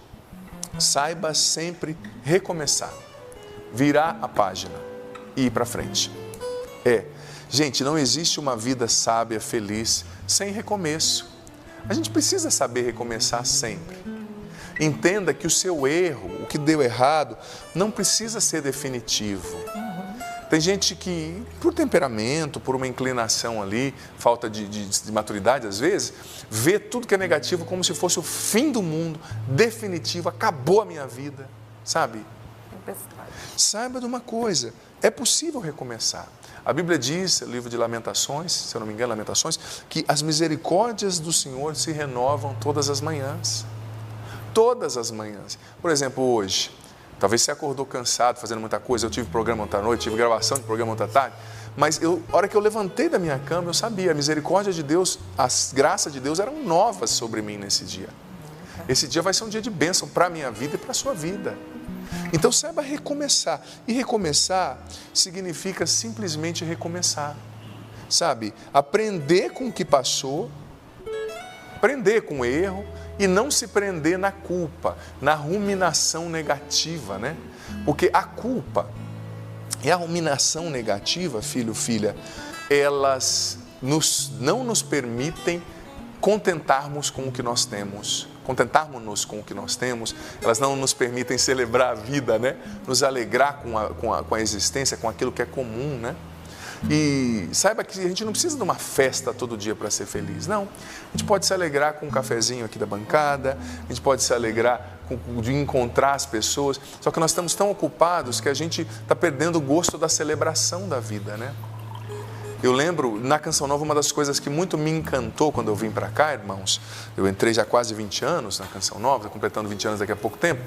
Saiba sempre recomeçar, virar a página e ir para frente. Gente, não existe uma vida sábia, feliz, sem recomeço. A gente precisa saber recomeçar sempre. Entenda que o seu erro, o que deu errado, não precisa ser definitivo. Tem gente que, por temperamento, por uma inclinação ali, falta de maturidade às vezes, vê tudo que é negativo como se fosse o fim do mundo, definitivo, acabou a minha vida, sabe? Saiba de uma coisa, é possível recomeçar. A Bíblia diz, no livro de Lamentações, se eu não me engano, Lamentações, que as misericórdias do Senhor se renovam todas as manhãs. Todas as manhãs. Por exemplo, hoje, talvez você acordou cansado, fazendo muita coisa, eu tive programa ontem à noite, tive gravação de programa ontem à tarde, mas a hora que eu levantei da minha cama, eu sabia, a misericórdia de Deus, as graças de Deus eram novas sobre mim nesse dia. Esse dia vai ser um dia de bênção para a minha vida e para a sua vida. Então saiba recomeçar. E recomeçar significa simplesmente recomeçar. Sabe? Aprender com o que passou, aprender com o erro e não se prender na culpa, na ruminação negativa, né? Porque a culpa e a ruminação negativa, filho, filha, elas não nos permitem contentarmos com o que nós temos. Contentarmos-nos com o que nós temos, elas não nos permitem celebrar a vida, né? Nos alegrar com a existência, com aquilo que é comum, né? E saiba que a gente não precisa de uma festa todo dia para ser feliz, não. A gente pode se alegrar com um cafezinho aqui da bancada, a gente pode se alegrar de encontrar as pessoas, só que nós estamos tão ocupados que a gente está perdendo o gosto da celebração da vida, né? Eu lembro, na Canção Nova, uma das coisas que muito me encantou quando eu vim para cá, irmãos, eu entrei já há quase 20 anos na Canção Nova, estou completando 20 anos daqui a pouco tempo,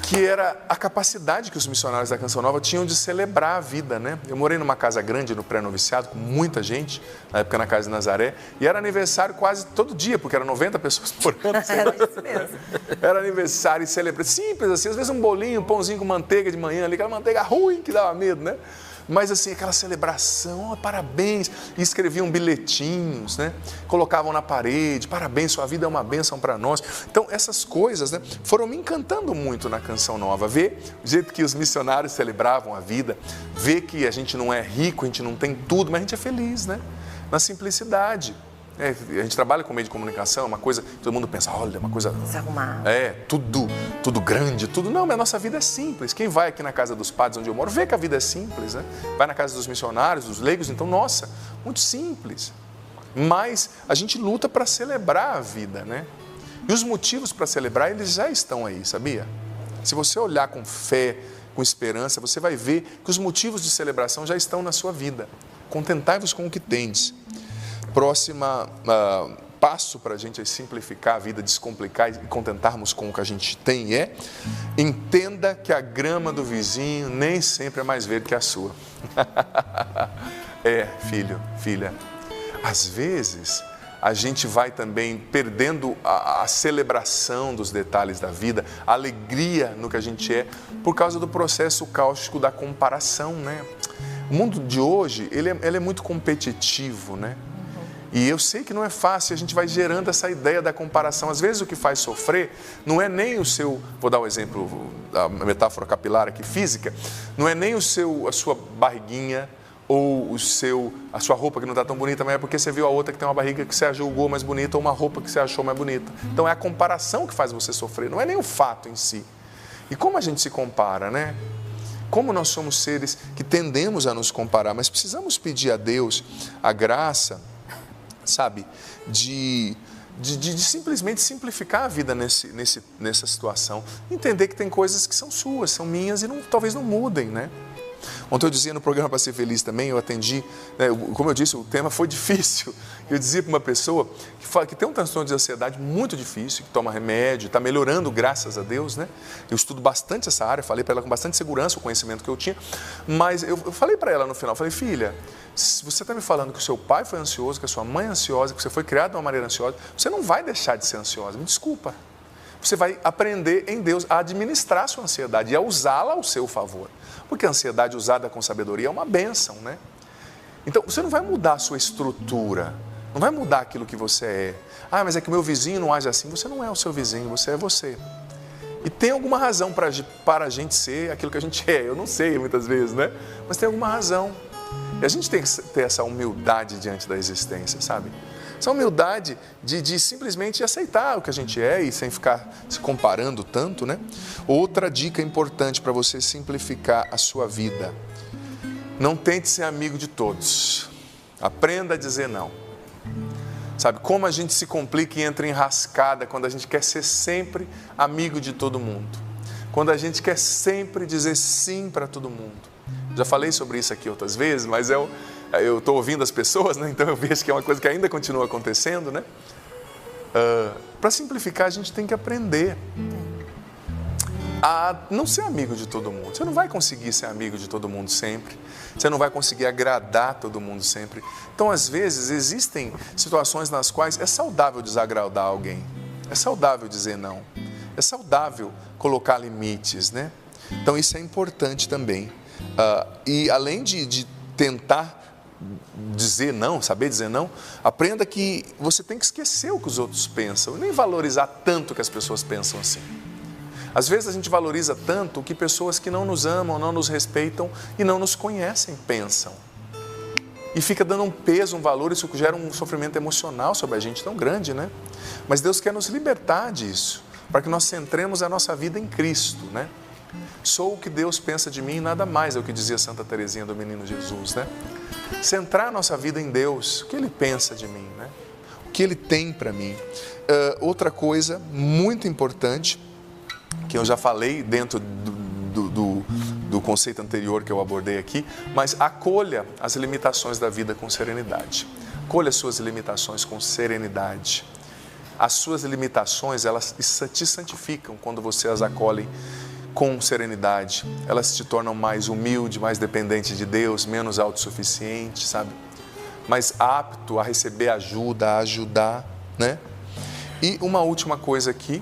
que era a capacidade que os missionários da Canção Nova tinham de celebrar a vida, né? Eu morei numa casa grande no pré-noviciado, com muita gente, na época na Casa de Nazaré, e era aniversário quase todo dia, porque eram 90 pessoas por ano. Era isso mesmo. Era aniversário e celebração, simples assim, às vezes um bolinho, um pãozinho com manteiga de manhã ali, aquela manteiga ruim que dava medo, né? Mas assim, aquela celebração, parabéns, e escreviam bilhetinhos, né? Colocavam na parede, parabéns, sua vida é uma bênção para nós. Então, essas coisas, né, foram me encantando muito na Canção Nova. Ver o jeito que os missionários celebravam a vida, ver que a gente não é rico, a gente não tem tudo, mas a gente é feliz, né? Na simplicidade. A gente trabalha com meio de comunicação, é uma coisa, todo mundo pensa, olha, uma coisa... Desarrumado. Tudo grande, tudo... Não, mas a nossa vida é simples. Quem vai aqui na casa dos padres, onde eu moro, vê que a vida é simples, né? Vai na casa dos missionários, dos leigos, então, nossa, muito simples. Mas a gente luta para celebrar a vida, né? E os motivos para celebrar, eles já estão aí, sabia? Se você olhar com fé, com esperança, você vai ver que os motivos de celebração já estão na sua vida. Contentai-vos com o que tendes. Próxima passo para a gente simplificar a vida, descomplicar e contentarmos com o que a gente tem entenda que a grama do vizinho nem sempre é mais verde que a sua. Filho, filha, às vezes a gente vai também perdendo a celebração dos detalhes da vida, a alegria no que a gente é, por causa do processo cáustico da comparação, né? O mundo de hoje, ele é muito competitivo, né? E eu sei que não é fácil, a gente vai gerando essa ideia da comparação. Às vezes o que faz sofrer não é nem o seu, vou dar um exemplo, a metáfora capilar aqui, física, não é nem a sua barriguinha ou a sua roupa que não está tão bonita, mas é porque você viu a outra que tem uma barriga que você julgou mais bonita ou uma roupa que você achou mais bonita. Então é a comparação que faz você sofrer, não é nem o fato em si. E como a gente se compara, né? Como nós somos seres que tendemos a nos comparar, mas precisamos pedir a Deus a graça, sabe, de de simplesmente simplificar a vida nessa situação. Entender que tem coisas que são suas, são minhas e talvez não mudem, né? Ontem eu dizia no programa Para Ser Feliz também, eu atendi, né, como eu disse, o tema foi difícil. Eu dizia para uma pessoa que tem um transtorno de ansiedade muito difícil, que toma remédio, está melhorando, graças a Deus, né? Eu estudo bastante essa área, falei para ela com bastante segurança o conhecimento que eu tinha, mas eu falei para ela no final, falei, filha, se você está me falando que o seu pai foi ansioso, que a sua mãe é ansiosa, que você foi criado de uma maneira ansiosa, você não vai deixar de ser ansiosa, me desculpa. Você vai aprender em Deus a administrar a sua ansiedade e a usá-la ao seu favor. Porque a ansiedade usada com sabedoria é uma bênção, né? Então, você não vai mudar a sua estrutura, não vai mudar aquilo que você é. Ah, mas é que o meu vizinho não age assim. Você não é o seu vizinho, você é você. E tem alguma razão para a gente ser aquilo que a gente é. Eu não sei muitas vezes, né? Mas tem alguma razão. E a gente tem que ter essa humildade diante da existência, sabe? Essa humildade de simplesmente aceitar o que a gente é e sem ficar se comparando tanto, né? Outra dica importante para você simplificar a sua vida. Não tente ser amigo de todos. Aprenda a dizer não. Sabe, como a gente se complica e entra em rascada quando a gente quer ser sempre amigo de todo mundo. Quando a gente quer sempre dizer sim para todo mundo. Já falei sobre isso aqui outras vezes, mas eu estou ouvindo as pessoas, né? Então eu vejo que é uma coisa que ainda continua acontecendo, né? Para simplificar, a gente tem que aprender a não ser amigo de todo mundo. Você não vai conseguir ser amigo de todo mundo sempre. Você não vai conseguir agradar todo mundo sempre. Então, às vezes, existem situações nas quais é saudável desagradar alguém. É saudável dizer não. É saudável colocar limites, né? Então, isso é importante também. E além de tentar dizer não, saber dizer não, aprenda que você tem que esquecer o que os outros pensam e nem valorizar tanto o que as pessoas pensam assim. Às vezes a gente valoriza tanto o que pessoas que não nos amam, não nos respeitam e não nos conhecem pensam. E fica dando um peso, um valor, isso gera um sofrimento emocional sobre a gente tão grande, né? Mas Deus quer nos libertar disso, para que nós centremos a nossa vida em Cristo, né? Sou o que Deus pensa de mim e nada mais, é o que dizia Santa Teresinha do Menino Jesus, né? Centrar a nossa vida em Deus, o que Ele pensa de mim, né? O que Ele tem para mim. Outra coisa muito importante, que eu já falei dentro do conceito anterior que eu abordei aqui, mas acolha as limitações da vida com serenidade. Acolha as suas limitações com serenidade. As suas limitações, elas te santificam quando você as acolhe com serenidade. Elas te tornam mais humilde, mais dependente de Deus, menos autossuficiente, sabe? Mais apto a receber ajuda, a ajudar, né? E uma última coisa aqui,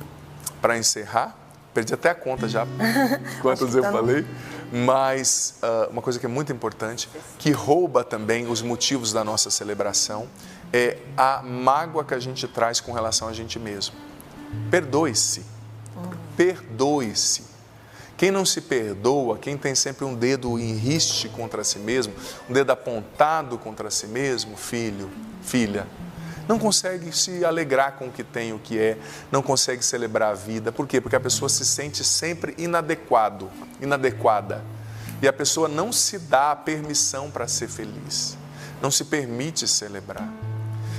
para encerrar, perdi até a conta já, quantas eu falei, mas uma coisa que é muito importante, que rouba também os motivos da nossa celebração, é a mágoa que a gente traz com relação a gente mesmo. Perdoe-se. Perdoe-se. Quem não se perdoa, quem tem sempre um dedo em riste contra si mesmo, um dedo apontado contra si mesmo, filho, filha, não consegue se alegrar com o que tem, o que é, não consegue celebrar a vida. Por quê? Porque a pessoa se sente sempre inadequada. E a pessoa não se dá a permissão para ser feliz, não se permite celebrar.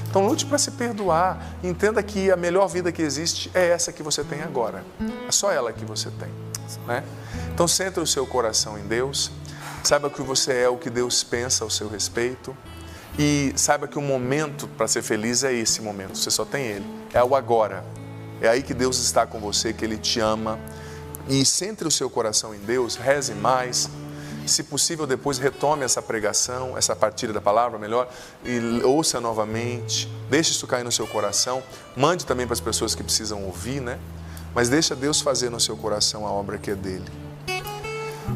Então lute para se perdoar, entenda que a melhor vida que existe é essa que você tem agora, é só ela que você tem, né? Então centre o seu coração em Deus, saiba que você é o que Deus pensa ao seu respeito e saiba que o momento para ser feliz é esse momento, você só tem ele, é o agora, é aí que Deus está com você, que Ele te ama e centre o seu coração em Deus, reze mais. Se possível, depois retome essa pregação, essa partilha da palavra, melhor, e ouça novamente, deixe isso cair no seu coração, mande também para as pessoas que precisam ouvir, né? Mas deixa Deus fazer no seu coração a obra que é dele.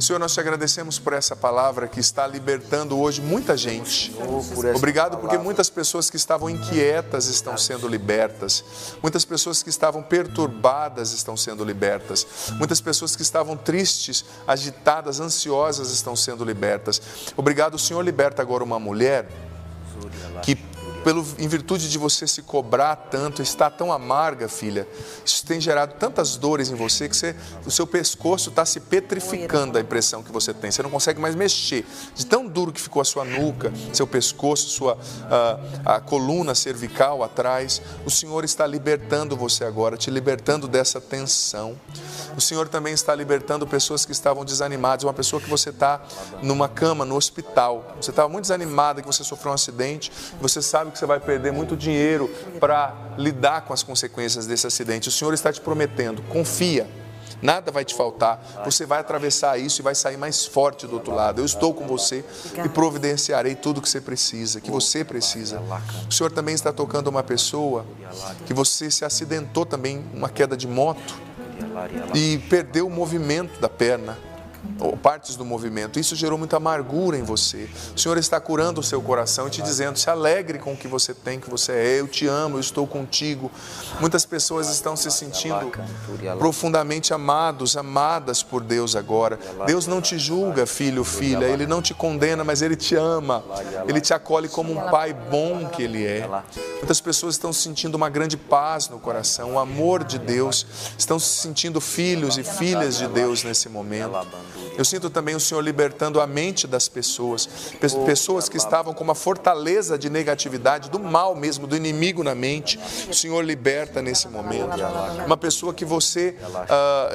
Senhor, nós te agradecemos por essa palavra que está libertando hoje muita gente. Obrigado porque muitas pessoas que estavam inquietas estão sendo libertas. Muitas pessoas que estavam perturbadas estão sendo libertas. Muitas pessoas que estavam tristes, agitadas, ansiosas estão sendo libertas. Obrigado, Senhor, liberta agora uma mulher que em virtude de você se cobrar tanto, está tão amarga, filha, isso tem gerado tantas dores em você que o seu pescoço está se petrificando, a impressão que você tem. Você não consegue mais mexer. De tão duro que ficou a sua nuca, seu pescoço, a coluna cervical atrás, o Senhor está libertando você agora, te libertando dessa tensão. O Senhor também está libertando pessoas que estavam desanimadas. Uma pessoa que você está numa cama, no hospital. Você estava muito desanimada, que você sofreu um acidente. Você sabe que você vai perder muito dinheiro para lidar com as consequências desse acidente. O Senhor está te prometendo, confia. Nada vai te faltar. Você vai atravessar isso e vai sair mais forte do outro lado. Eu estou com você e providenciarei tudo que você precisa, que você precisa. O Senhor também está tocando uma pessoa que você se acidentou também, uma queda de moto, e perdeu o movimento da perna, ou partes do movimento. Isso gerou muita amargura em você. O Senhor está curando o seu coração e te dizendo, se alegre com o que você tem, que você é. Eu te amo, eu estou contigo. Muitas pessoas estão se sentindo profundamente amadas por Deus agora. Deus não te julga, filho, filha. Ele não te condena, mas Ele te ama. Ele te acolhe como um pai bom que Ele é. Muitas pessoas estão sentindo uma grande paz no coração, o amor de Deus. Estão se sentindo filhos e filhas de Deus nesse momento. Eu sinto também o Senhor libertando a mente das pessoas. Pessoas que estavam com uma fortaleza de negatividade, do mal mesmo, do inimigo na mente. O Senhor liberta nesse momento. Uma pessoa que você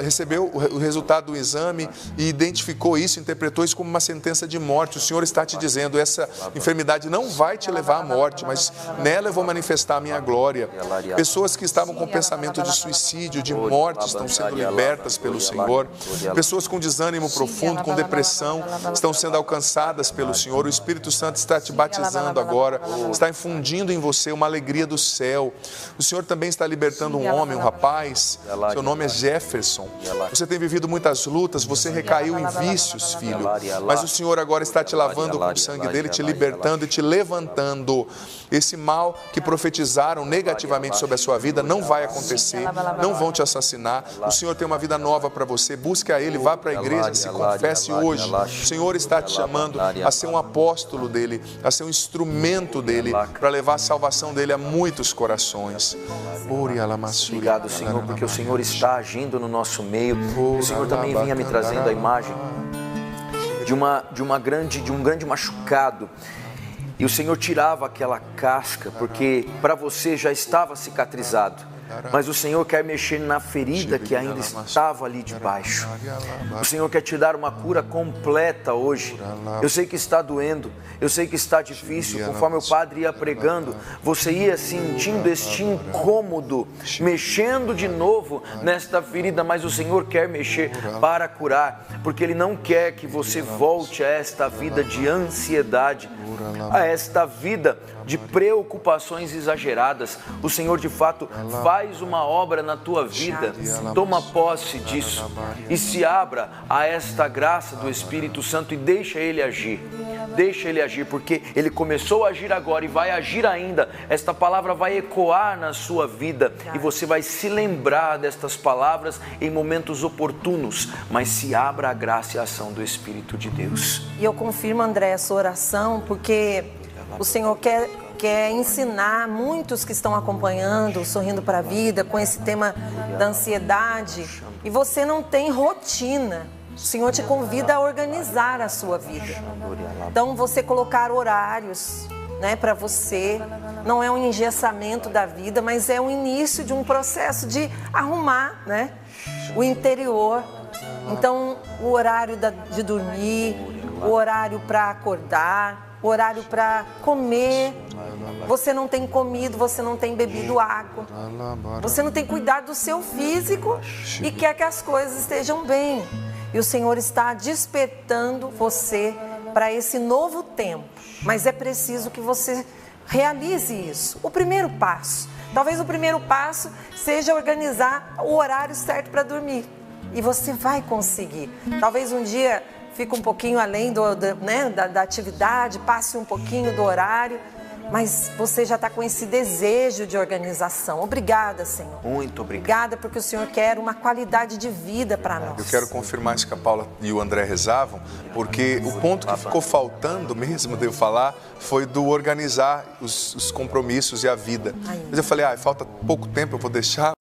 recebeu o resultado do exame e identificou isso, interpretou isso como uma sentença de morte. O Senhor está te dizendo, essa enfermidade não vai te levar à morte, mas nela eu vou manifestar a minha glória. Pessoas que estavam com pensamento de suicídio, de morte, estão sendo libertas pelo Senhor. Pessoas com desânimo profundo, com depressão, estão sendo alcançadas pelo Senhor. O Espírito Santo está te batizando agora, está infundindo em você uma alegria do céu. O Senhor também está libertando um homem, um rapaz, seu nome é Jefferson. Você tem vivido muitas lutas, você recaiu em vícios, filho, mas o Senhor agora está te lavando com o sangue dele, te libertando e te levantando. Esse mal que profetizaram negativamente sobre a sua vida não vai acontecer, não vão te assassinar. O Senhor tem uma vida nova para você. Busque a Ele, vá para a igreja, se confesse hoje. O Senhor está te chamando a ser um apóstolo dele, a ser um instrumento dele, para levar a salvação dele a muitos corações. Obrigado, Senhor, porque o Senhor está agindo no nosso meio. O Senhor também vinha me trazendo a imagem de um grande machucado. E o Senhor tirava aquela casca, porque para você já estava cicatrizado. Mas o Senhor quer mexer na ferida que ainda estava ali debaixo. O Senhor quer te dar uma cura completa hoje. Eu sei que está doendo, eu sei que está difícil. Conforme o Padre ia pregando, você ia sentindo este incômodo, mexendo de novo nesta ferida. Mas o Senhor quer mexer para curar, porque Ele não quer que você volte a esta vida de ansiedade, a esta vida de preocupações exageradas. O Senhor de fato faz uma obra na tua vida. Toma posse disso e se abra a esta graça do Espírito Santo e deixa Ele agir. Deixa Ele agir, porque Ele começou a agir agora e vai agir ainda. Esta palavra vai ecoar na sua vida e você vai se lembrar destas palavras em momentos oportunos, mas se abra a graça e a ação do Espírito de Deus. E eu confirmo, André, essa oração, porque o Senhor quer ensinar muitos que estão acompanhando, Sorrindo para a Vida, com esse tema da ansiedade, e você não tem rotina. O Senhor te convida a organizar a sua vida. Então, você colocar horários, para você, não é um engessamento da vida, mas é o início de um processo de arrumar, o interior. Então, o horário de dormir, o horário para acordar, o horário para comer. Você não tem comido, você não tem bebido água. Você não tem cuidado do seu físico e quer que as coisas estejam bem. E o Senhor está despertando você para esse novo tempo. Mas é preciso que você realize isso. O primeiro passo. Talvez o primeiro passo seja organizar o horário certo para dormir. E você vai conseguir. Talvez um dia fique um pouquinho além da atividade, passe um pouquinho do horário. mas você já está com esse desejo de organização. Obrigada, Senhor. Muito obrigado. Obrigada porque o Senhor quer uma qualidade de vida para nós. Eu quero confirmar isso que a Paula e o André rezavam, porque o ponto que ficou faltando mesmo de eu falar foi do organizar os compromissos e a vida. Mas eu falei, falta pouco tempo, eu vou deixar,